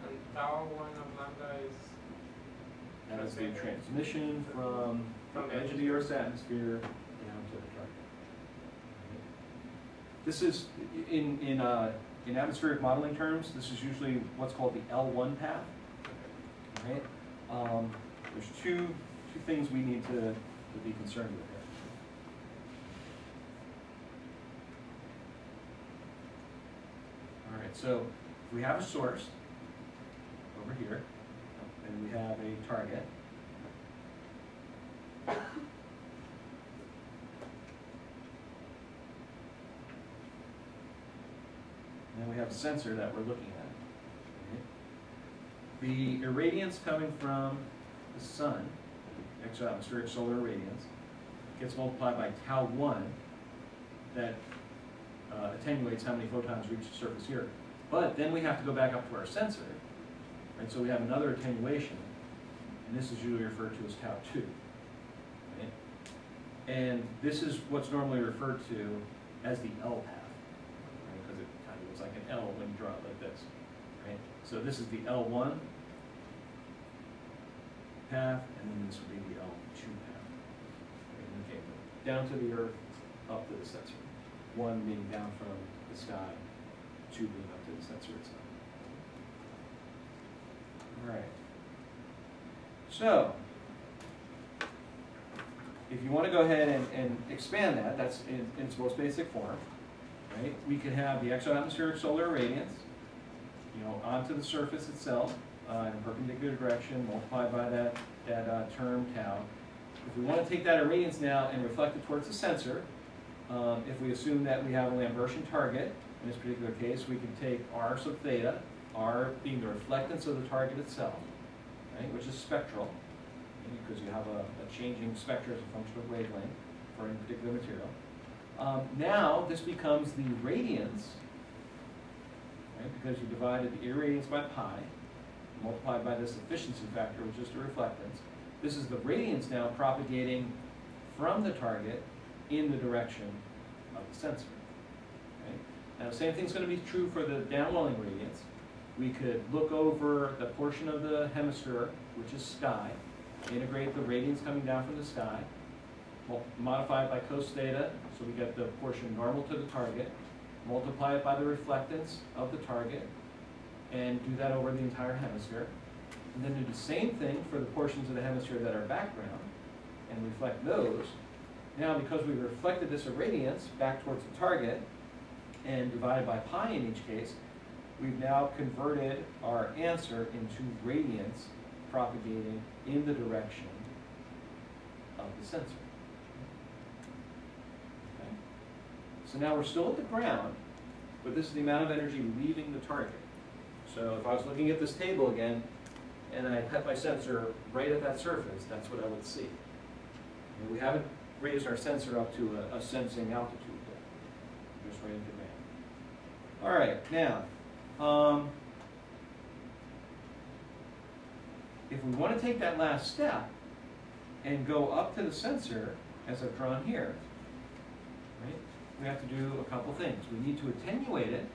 And tau 1 of lambda is That is the transmission from the edge of the Earth's atmosphere down to the target. This is, in atmospheric modeling terms, this is usually what's called the L1 path. Right? There's two things we need to be concerned with here. All right, so we have a source over here, and we have a target. And then we have a sensor that we're looking at. Okay. The irradiance coming from the sun, exoatmospheric solar irradiance, gets multiplied by tau 1, that attenuates how many photons reach the surface here. But then we have to go back up to our sensor, right? So we have another attenuation, and this is usually referred to as tau 2. Right? And this is what's normally referred to as the L path, right? Because it kind of looks like an L when you draw it like this. Right? So this is the L1 path, and then this would be the L2 path. Right? Okay, down to the Earth, up to the sensor. 1 being down from the sky, 2 being up to the sensor itself. All right. So, if you want to go ahead and expand that, that's in its most basic form, right? We could have the exoatmospheric solar irradiance, onto the surface itself in a perpendicular direction, multiplied by that term tau. If we want to take that irradiance now and reflect it towards the sensor, if we assume that we have a Lambertian target, in this particular case, we can take R sub theta, R being the reflectance of the target itself, right, which is spectral, because you have a changing spectra as a function of wavelength for any particular material. Now, this becomes the radiance, right, because you divided the irradiance by pi, multiplied by this efficiency factor, which is the reflectance. This is the radiance now propagating from the target in the direction of the sensor. Okay? Now, the same thing's going to be true for the downwelling radiance. We could look over the portion of the hemisphere, which is sky, integrate the radiance coming down from the sky, modify it by cos theta, so we get the portion normal to the target, multiply it by the reflectance of the target, and do that over the entire hemisphere. And then do the same thing for the portions of the hemisphere that are background, and reflect those. Now, because we reflected this irradiance back towards the target, and divided by pi in each case, we've now converted our answer into radiance propagating in the direction of the sensor. Okay? So now we're still at the ground, but this is the amount of energy leaving the target. So if I was looking at this table again, and I put my sensor right at that surface, that's what I would see. And we haven't raised our sensor up to a sensing altitude yet. Just right in demand. All right, now, if we want to take that last step and go up to the sensor, as I've drawn here, right, we have to do a couple things. We need to attenuate it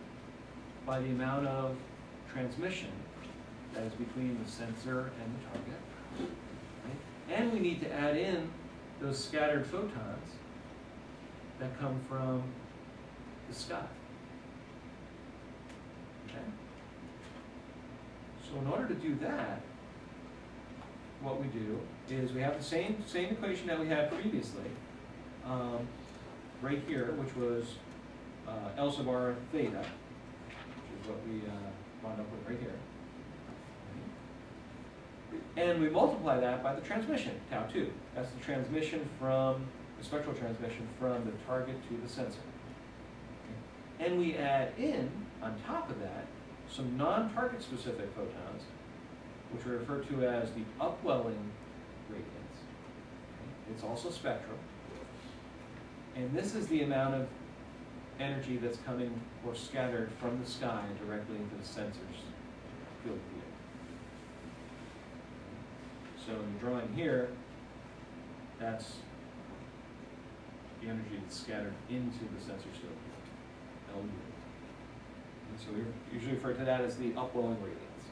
by the amount of transmission that is between the sensor and the target. Right? And we need to add in those scattered photons that come from the sky. Okay? So in order to do that, what we do is we have the same equation that we had previously, right here, which was L sub r theta, which is what we wound up with right here. And we multiply that by the transmission, tau 2. That's the transmission from, the spectral transmission from the target to the sensor. Okay. And we add in, on top of that, some non-target specific photons, which are referred to as the upwelling radiance. Okay. It's also spectrum. And this is the amount of energy that's coming or scattered from the sky directly into the sensor's field of view. So in the drawing here, that's the energy that's scattered into the sensor's field of view, LU. And so we usually refer to that as the upwelling radiance.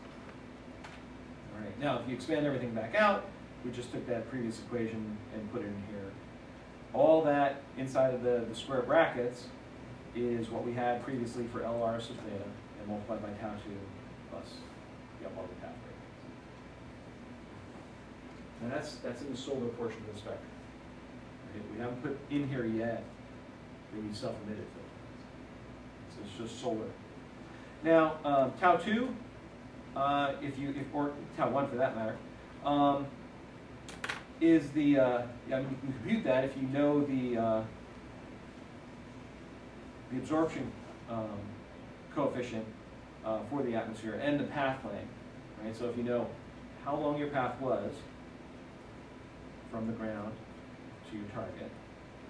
All right, now if you expand everything back out, we just took that previous equation and put it in here. All that inside of the square brackets is what we had previously for LR sub theta and multiplied by tau 2 plus the upwelling path radiance. And that's in the solar portion of the spectrum. Right? We haven't put in here yet the self-emitted photons. So it's just solar. Now, tau 2, or tau 1 for that matter, is the, I mean, you can compute that if you know the absorption coefficient for the atmosphere and the path length, right? So if you know how long your path was from the ground to your target,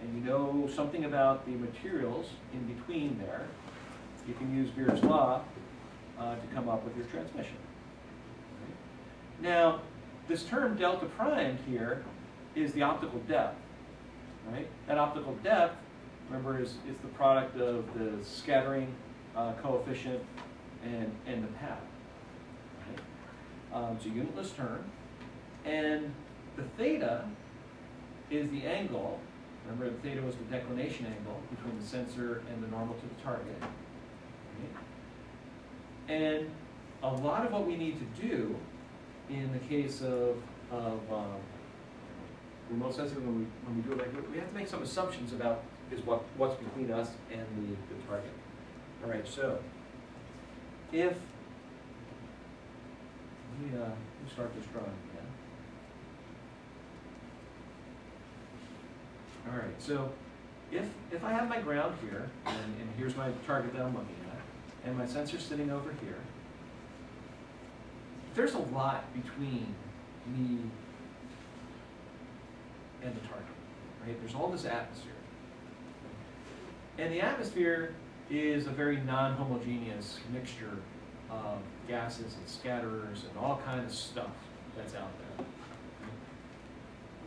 and you know something about the materials in between there, you can use Beer's law to come up with your transmission. Right? Now, this term delta prime here is the optical depth, right? That optical depth, remember, is the product of the scattering coefficient and the path, right? It's a unitless term. And the theta is the angle, remember the theta was the declination angle between the sensor and the normal to the target. Right? And a lot of what we need to do in the case of remote sensing, when we do it like that, we have to make some assumptions about what's between us and the target. All right, so if let me start this drawing again. All right, so if I have my ground here, and here's my target that I'm looking at, and my sensor's sitting over here, there's a lot between me and the target, right? There's all this atmosphere. And the atmosphere is a very non-homogeneous mixture of gases and scatterers and all kinds of stuff that's out there.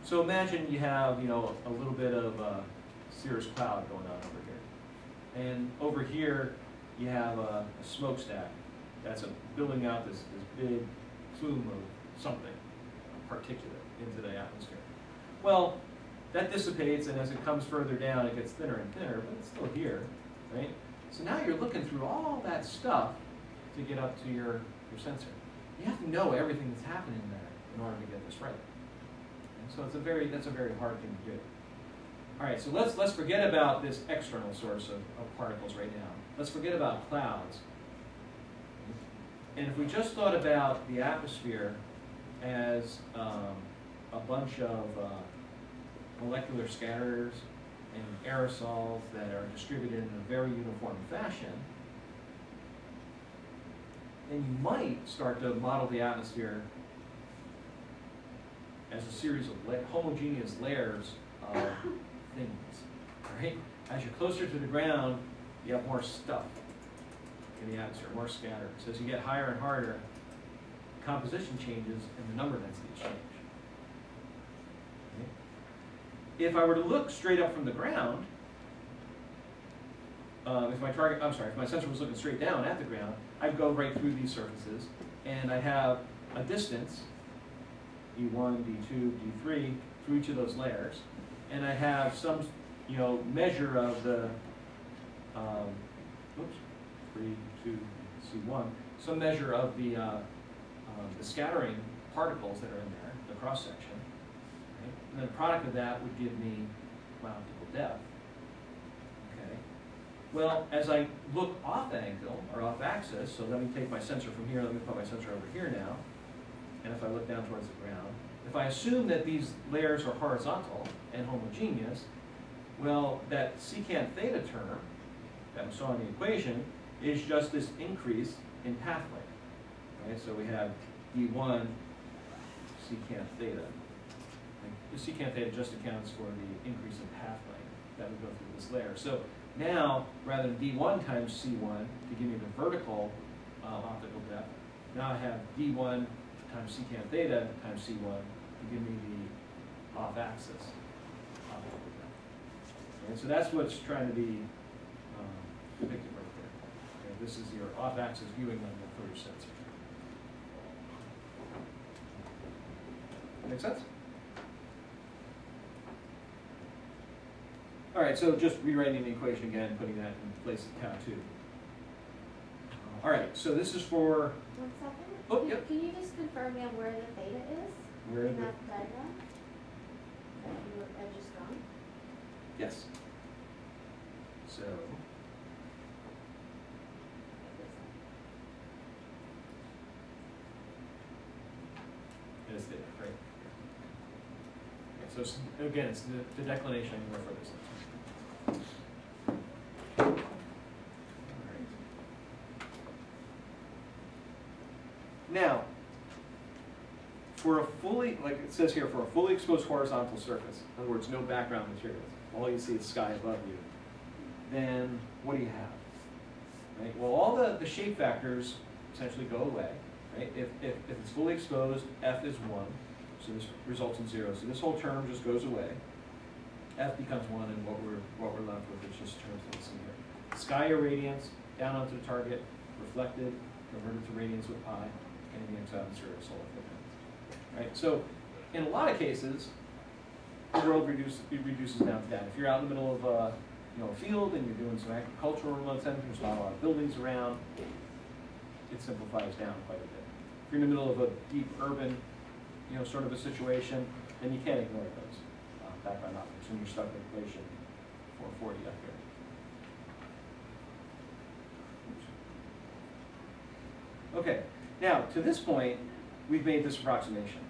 So imagine you have, you know, a little bit of cirrus cloud going on over here. And over here, you have a smokestack that's building out this big plume of something, particulate, into the atmosphere. Well, that dissipates, and as it comes further down, it gets thinner and thinner, but it's still here, right? So now you're looking through all that stuff to get up to your sensor. You have to know everything that's happening there in order to get this right. And so that's a very hard thing to do. All right, so let's forget about this external source of particles right now. Let's forget about clouds. And if we just thought about the atmosphere as a bunch of molecular scatterers and aerosols that are distributed in a very uniform fashion, then you might start to model the atmosphere as a series of homogeneous layers of things, right? As you're closer to the ground, you have more stuff in the atmosphere, more scattered. So as you get higher and harder, composition changes and the number densities change. Okay? If I were to look straight up from the ground, if my sensor was looking straight down at the ground, I'd go right through these surfaces, and I have a distance, D1, D2, D3, through each of those layers, and I have some, measure of the, 3, 2, C1, some measure of the scattering particles that are in there, the cross section, right? And then the product of that would give me my optical depth. Okay. Well, as I look off angle or off axis, so let me take my sensor from here. Let me put my sensor over here now. And if I look down towards the ground, if I assume that these layers are horizontal and homogeneous, well, that secant theta term that we saw in the equation is just this increase in path length. Right? So we have D1 secant theta. The secant theta just accounts for the increase in path length that would go through this layer. So now, rather than d1 times c1 to give me the vertical optical depth, now I have d1 times secant theta times c1 to give me the off-axis optical depth. And so that's what's trying to be depicted right there. Okay, this is your off-axis viewing level for your sensor. Make sense? All right, so just rewriting the equation again, putting that in place of tau 2. All right, so this is for... 1 second. Oh, yep. Can you just confirm again where the theta is Where in the- that diagram that you had just drawn? Yes. So, it is theta, right? Okay, so it's, again, it's the declination angle for this. All right. Now, for a fully, like it says here, for a fully exposed horizontal surface, in other words, no background materials, all you see is sky above you, then what do you have? Right? Well, all the shape factors essentially go away. Right? If it's fully exposed, F is 1, so this results in 0. So this whole term just goes away. F becomes 1, and what we're left with is just terms that we see here. Sky irradiance, down onto the target, reflected, converted to radiance with pi, and the atmosphere of solar photons. Right? So in a lot of cases, the world reduces down to that. If you're out in the middle of a field and you're doing some agricultural remote sensing, there's not a lot of buildings around, it simplifies down quite a bit. If you're in the middle of a deep urban, sort of a situation, then you can't ignore those background optics, and you're stuck with equation 440 up here. Oops. Okay, now to this point, we've made this approximation,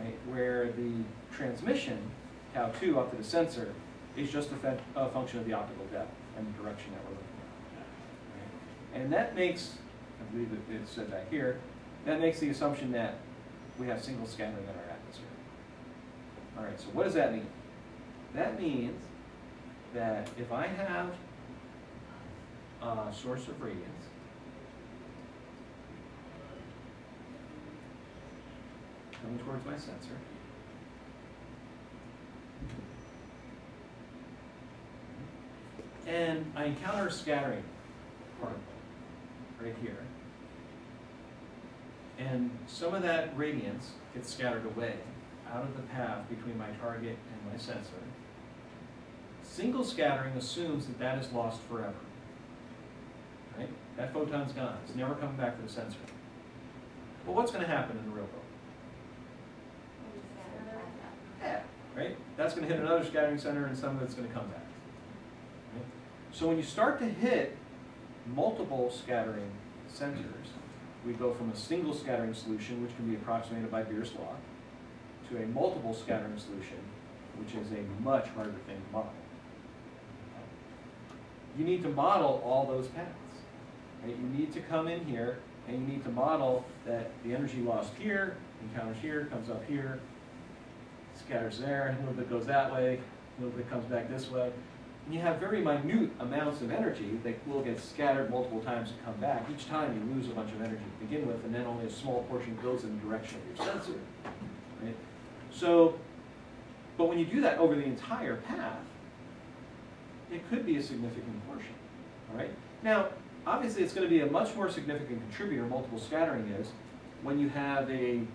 right, where the transmission, tau 2 up to the sensor, is just a function of the optical depth and the direction that we're looking at. Right? And that makes, I believe it said back here, that makes the assumption that we have single scattering in our atmosphere. All right, so what does that mean? That means that if I have a source of radiance, coming towards my sensor, and I encounter a scattering particle right here, and some of that radiance gets scattered away out of the path between my target and my sensor. Single scattering assumes that that is lost forever. Right? That photon's gone. It's never coming back to the sensor. Well, what's going to happen in the real world? Yeah, right? That's going to hit another scattering center, and some of it's going to come back. Right? So when you start to hit multiple scattering centers, we go from a single scattering solution, which can be approximated by Beer's law, to a multiple scattering solution, which is a much harder thing to model. You need to model all those paths. Right? You need to come in here, and you need to model that the energy lost here, encounters here, comes up here, scatters there, a little bit goes that way, a little bit comes back this way. And you have very minute amounts of energy that will get scattered multiple times and come back. Each time you lose a bunch of energy to begin with, and then only a small portion goes in the direction of your sensor. Right? So, but when you do that over the entire path, it could be a significant portion. All right? Now, obviously, it's going to be a much more significant contributor, multiple scattering is, when you have an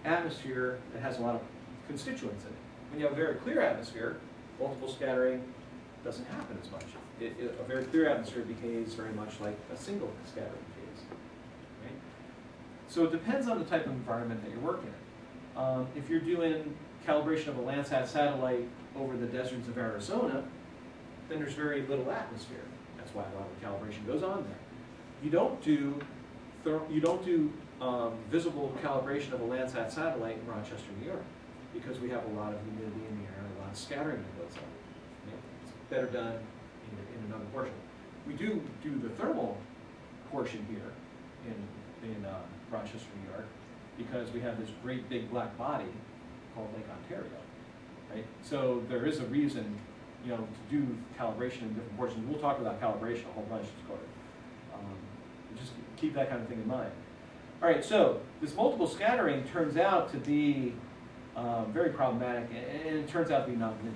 atmosphere that has a lot of constituents in it. When you have a very clear atmosphere, multiple scattering doesn't happen as much. A very clear atmosphere behaves very much like a single scattering phase. Right? So it depends on the type of environment that you're working in. If you're doing calibration of a Landsat satellite over the deserts of Arizona, then there's very little atmosphere. That's why a lot of the calibration goes on there. You don't do visible calibration of a Landsat satellite in Rochester, New York, because we have a lot of humidity in the air and a lot of scattering that goes on. Yeah, it's better done in another portion. We do the thermal portion here in Rochester, New York, because we have this great big black body called Lake Ontario, right? So there is a reason, you know, to do calibration in different portions. We'll talk about calibration a whole bunch this quarter. Just keep that kind of thing in mind. All right, so this multiple scattering turns out to be very problematic, and it turns out to be nonlinear.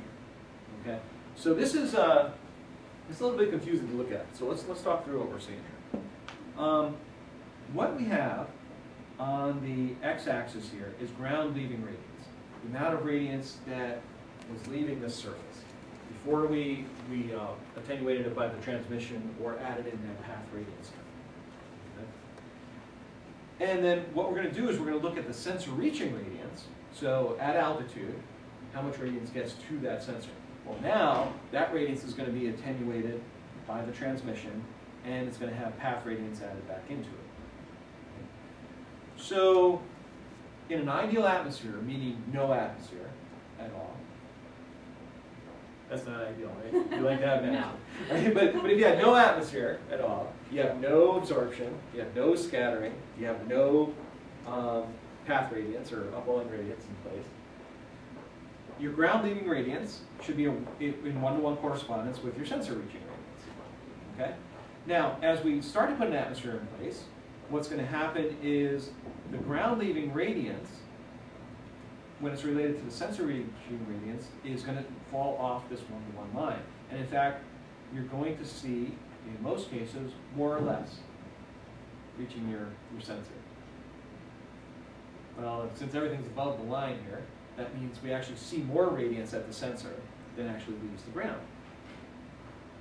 Okay, so this is it's a little bit confusing to look at. So let's talk through what we're seeing here. What we have on the x-axis here is ground leaving radiance, the amount of radiance that was leaving this surface before we attenuated it by the transmission or added in that path radiance. Okay? And then what we're going to do is we're going to look at the sensor reaching radiance. So at altitude, how much radiance gets to that sensor. Well, now that radiance is going to be attenuated by the transmission, and it's going to have path radiance added back into it. So in an ideal atmosphere, meaning no atmosphere at all, that's not ideal, right? You like to have an atmosphere. Right? But if you have no atmosphere at all, you have no absorption, you have no scattering, you have no path radiance or upwelling radiance in place, your ground leaving radiance should be in one-to-one correspondence with your sensor reaching radiance. Okay? Now, as we start to put an atmosphere in place, what's going to happen is the ground leaving radiance, when it's related to the sensor reaching radiance, is going to fall off this one-to-one line. And in fact, you're going to see, in most cases, more or less reaching your sensor. Well, since everything's above the line here, that means we actually see more radiance at the sensor than actually leaves the ground.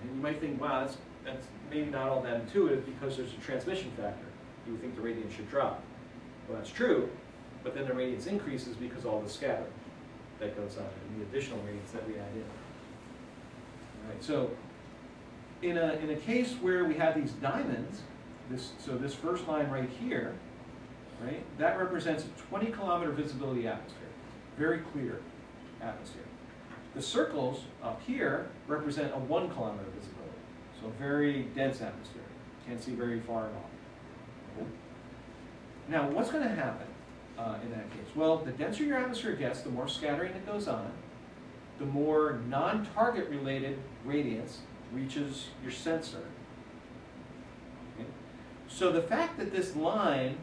And you might think, wow, that's maybe not all that intuitive because there's a transmission factor. You would think the radiance should drop. Well, that's true, but then the radiance increases because all the scatter that goes on and the additional radiance that we add in. All right, so in a case where we have these diamonds, this first line right here, right, that represents a 20-kilometer visibility atmosphere. Very clear atmosphere. The circles up here represent a 1-kilometer visibility, so a very dense atmosphere. Can't see very far at all. Okay. Now, what's going to happen in that case? Well, the denser your atmosphere gets, the more scattering that goes on, the more non-target related radiance reaches your sensor. Okay. So the fact that this line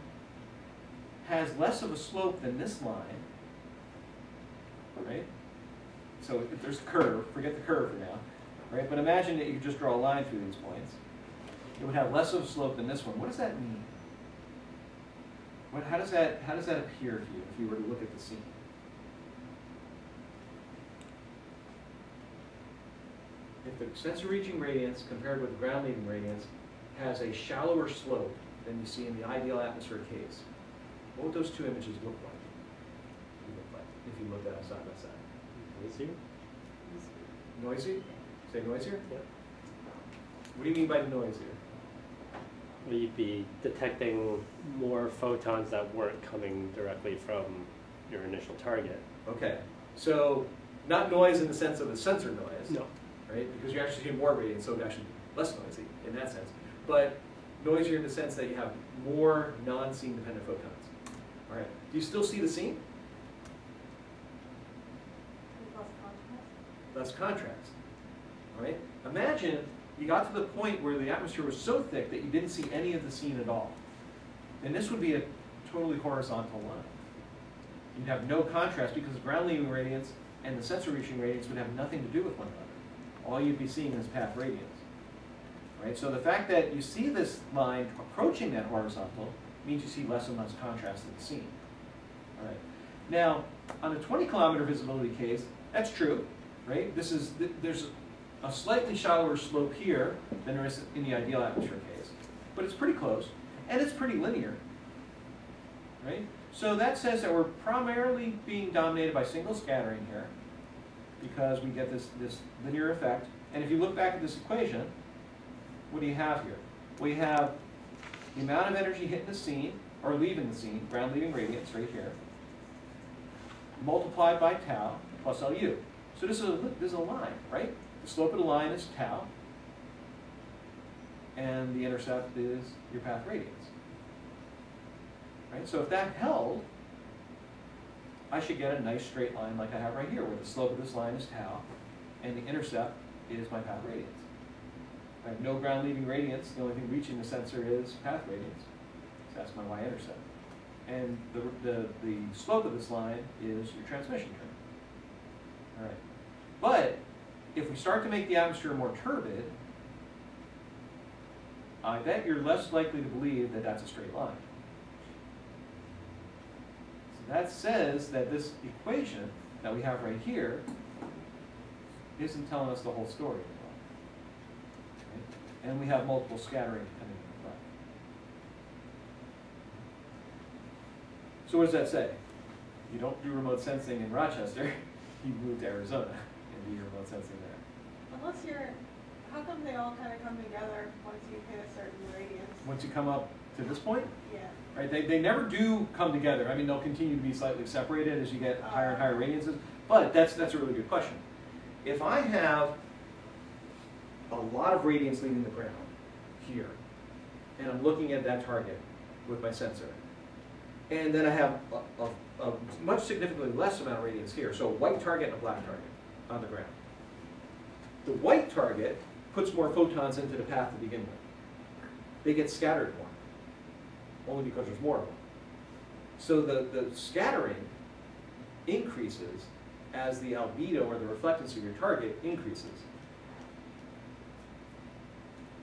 has less of a slope than this line, right? So if there's a curve, forget the curve for now, right? But imagine that you just draw a line through these points. It would have less of a slope than this one. What does that mean? How does that appear to you if you were to look at the scene? If the sensor reaching radiance compared with the ground leaving radiance has a shallower slope than you see in the ideal atmosphere case, what would those two images look like? If you looked at them side by side. Noisier? Noisy? Say noisier? Yeah. What do you mean by noisier? Well, you'd be detecting more photons that weren't coming directly from your initial target. Okay, so not noise in the sense of a sensor noise. No. Right? Because you're actually getting more radiance, so it's actually less noisy in that sense. But noisier in the sense that you have more non-scene dependent photons. All right. Do you still see the scene? Less contrast. All right? Imagine you got to the point where the atmosphere was so thick that you didn't see any of the scene at all. Then this would be a totally horizontal line. You'd have no contrast because the ground leaving radiance and the sensor reaching radiance would have nothing to do with one another. All you'd be seeing is path radiance. Right? So the fact that you see this line approaching that horizontal means you see less and less contrast in the scene. All right. Now, on a 20-kilometer visibility case, that's true. Right? There's a slightly shallower slope here than there is in the ideal atmosphere case, but it's pretty close, and it's pretty linear. Right? So that says that we're primarily being dominated by single scattering here, because we get this linear effect. And if you look back at this equation, what do you have here? We have the amount of energy hitting the scene, or leaving the scene, ground leaving radiance right here, multiplied by tau plus LU. So this is a line, right? The slope of the line is tau, and the intercept is your path radiance. Right? So if that held, I should get a nice straight line like I have right here, where the slope of this line is tau, and the intercept is my path radiance. I have no ground leaving radiance. The only thing reaching the sensor is path radiance. So that's my y-intercept. And the slope of this line is your transmission current. All right. But if we start to make the atmosphere more turbid, I bet you're less likely to believe that that's a straight line. So that says that this equation that we have right here isn't telling us the whole story. Right? And we have multiple scattering depending on the effect. So what does that say? You don't do remote sensing in Rochester, you move to Arizona and do your remote sensing there. Unless you're, how come they all kind of come together once you hit a certain radius? Once you come up to this point, Yeah. right? They never do come together. I mean, they'll continue to be slightly separated as you get higher and higher radiances. But that's a really good question. If I have a lot of radiance leaving the ground here, and I'm looking at that target with my sensor, and then I have a much significantly less amount of radiance here, so a white target and a black target on the ground. The white target puts more photons into the path to begin with. They get scattered more, only because there's more of them. So the scattering increases as the albedo or the reflectance of your target increases.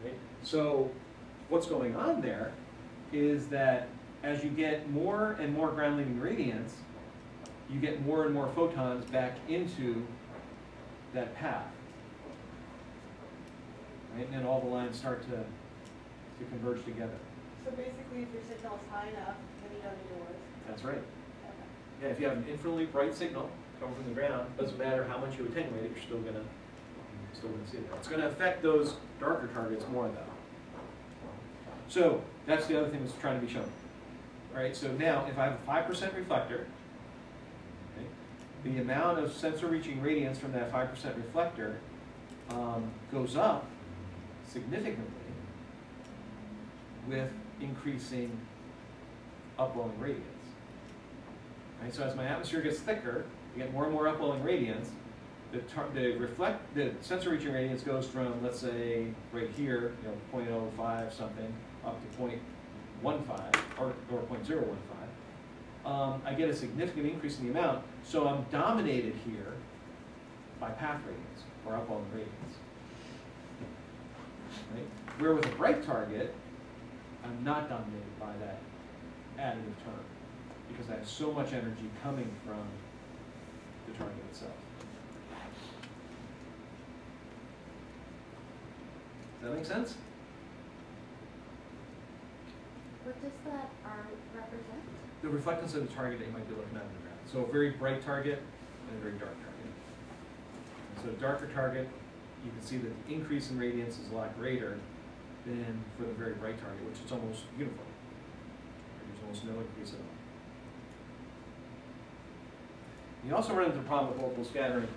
Right? So what's going on there is that as you get more and more ground-leaving radiance, you get more and more photons back into that path. Right? And then all the lines start to converge together. So basically, if your signal is high enough, then you don't need to worry. That's right. Okay. Yeah, if you have an infinitely bright signal coming from the ground, doesn't matter how much you attenuate it, you're still gonna see it. It's gonna affect those darker targets more though. So that's the other thing that's trying to be shown. All right, so now if I have a 5% reflector, okay, the amount of sensor reaching radiance from that 5% reflector goes up significantly with increasing upwelling radiance. Right, so as my atmosphere gets thicker, you get more and more upwelling radiance. The sensor reaching radiance goes from, let's say, right here, 0.05 something, up to 0.15 or 0.015. I get a significant increase in the amount, so I'm dominated here by path radiance or upwelling radiance. Right? Where with a bright target, I'm not dominated by that additive term because I have so much energy coming from the target itself. Does that make sense? What does that R represent? The reflectance of the target that you might be looking at in the ground. So a very bright target and a very dark target. And so a darker target, you can see that the increase in radiance is a lot greater than for the very bright target, which is almost uniform. There's almost no increase at all. You also run into the problem with multiple scattering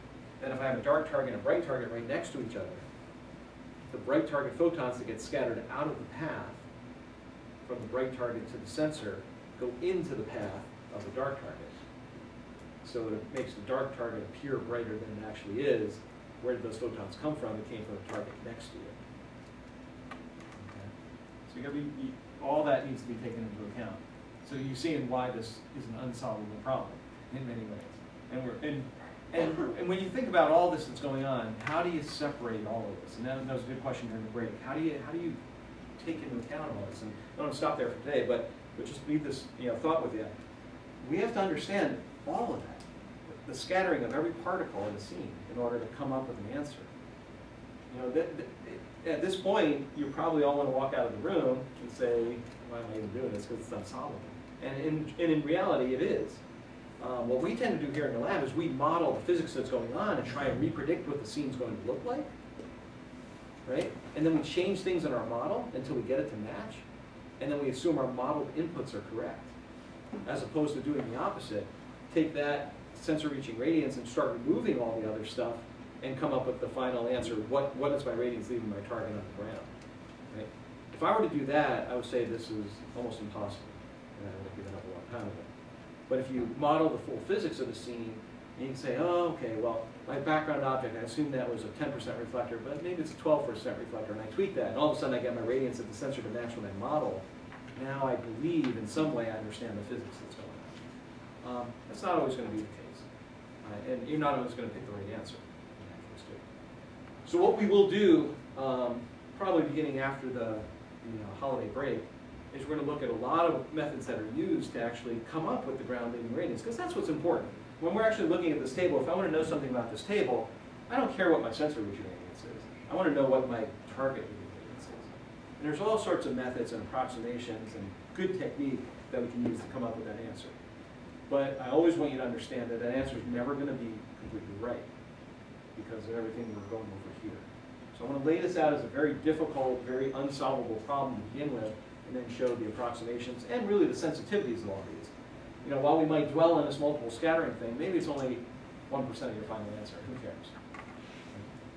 that if I have a dark target and a bright target right next to each other, the bright target photons that get scattered out of the path from the bright target to the sensor go into the path of the dark target. So it makes the dark target appear brighter than it actually is. Where did those photons come from? It came from the target next to it. Okay. So you gotta all that needs to be taken into account. So you're seeing why this is an unsolvable problem in many ways. And when you think about all this that's going on, how do you separate all of this? And that was a good question during the break. How do you take into account all this? And I don't want to stop there for today, but just leave this thought with you. We have to understand all of that, the scattering of every particle in the scene, in order to come up with an answer. At this point, you probably all want to walk out of the room and say, "Why am I even doing this? Because it's unsolvable." And in reality, it is. What we tend to do here in the lab is we model the physics that's going on and try and repredict what the scene's going to look like, right? And then we change things in our model until we get it to match, and then we assume our modeled inputs are correct, as opposed to doing the opposite. Take that sensor reaching radiance and start removing all the other stuff and come up with the final answer. What is my radiance leaving my target on the ground? Right? If I were to do that, I would say this is almost impossible, and I would have given up a long time ago. But if you model the full physics of the scene, you can say, oh, okay, well, my background object, I assume that was a 10% reflector, but maybe it's a 12% reflector, and I tweak that, and all of a sudden I get my radiance of the sensor to match what I model. Now I believe in some way I understand the physics that's going on. That's not always going to be the case. And you're not always going to pick the right answer. So what we will do, probably beginning after the holiday break, is we're going to look at a lot of methods that are used to actually come up with the ground leading radiance, because that's what's important. When we're actually looking at this table, if I want to know something about this table, I don't care what my sensor region radiance is. I want to know what my target region radiance is. And there's all sorts of methods and approximations and good technique that we can use to come up with that answer. But I always want you to understand that that answer is never going to be completely right, because of everything we're going over here. So I want to lay this out as a very difficult, very unsolvable problem to begin with, and then show the approximations and really the sensitivities of all these. While we might dwell on this multiple scattering thing, maybe it's only 1% of your final answer. Who cares?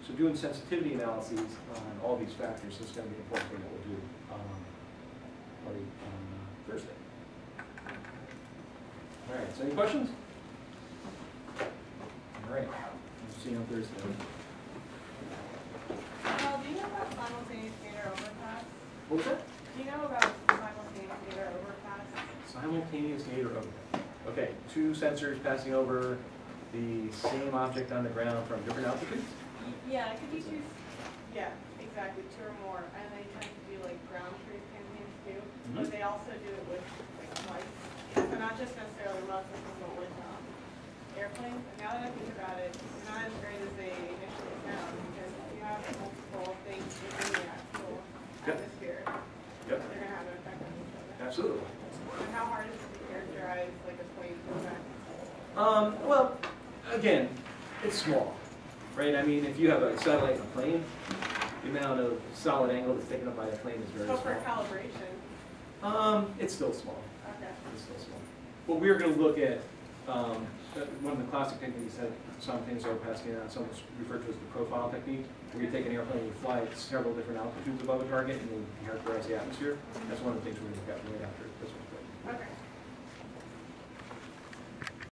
So doing sensitivity analyses on all these factors is going to be an important thing that we'll do probably on Thursday. All right, so any questions? All right, we'll see you on Thursday. Do you know about simultaneous nadir overpass? What was that? Do you know about simultaneous nadir overpass? Simultaneous nadir overpass. Okay, two sensors passing over the same object on the ground from different altitudes? Yeah, it could be two. Yeah, exactly, two or more. And they tend to do like ground truth campaigns too. But they also do it with like flights. So not just necessarily road systems, but with airplanes. And now that I think about it, it's not as great as they initially sound, because you have multiple things within the actual atmosphere. Yep. They're going to have an effect on each other. Absolutely. And how hard is it to characterize like a plane effect? Well, again, it's small, right? I mean, if you have a satellite in a plane, the amount of solid angle that's taken up by the plane is very So small. for calibration? It's still small. Okay. It's still small. But we're going to look at one of the classic techniques that simultaneous overpass scan out, something referred to as the profile technique, where you take an airplane and you fly at several different altitudes above a target and you characterize the atmosphere. That's one of the things we're going to look at right after this one's. Okay.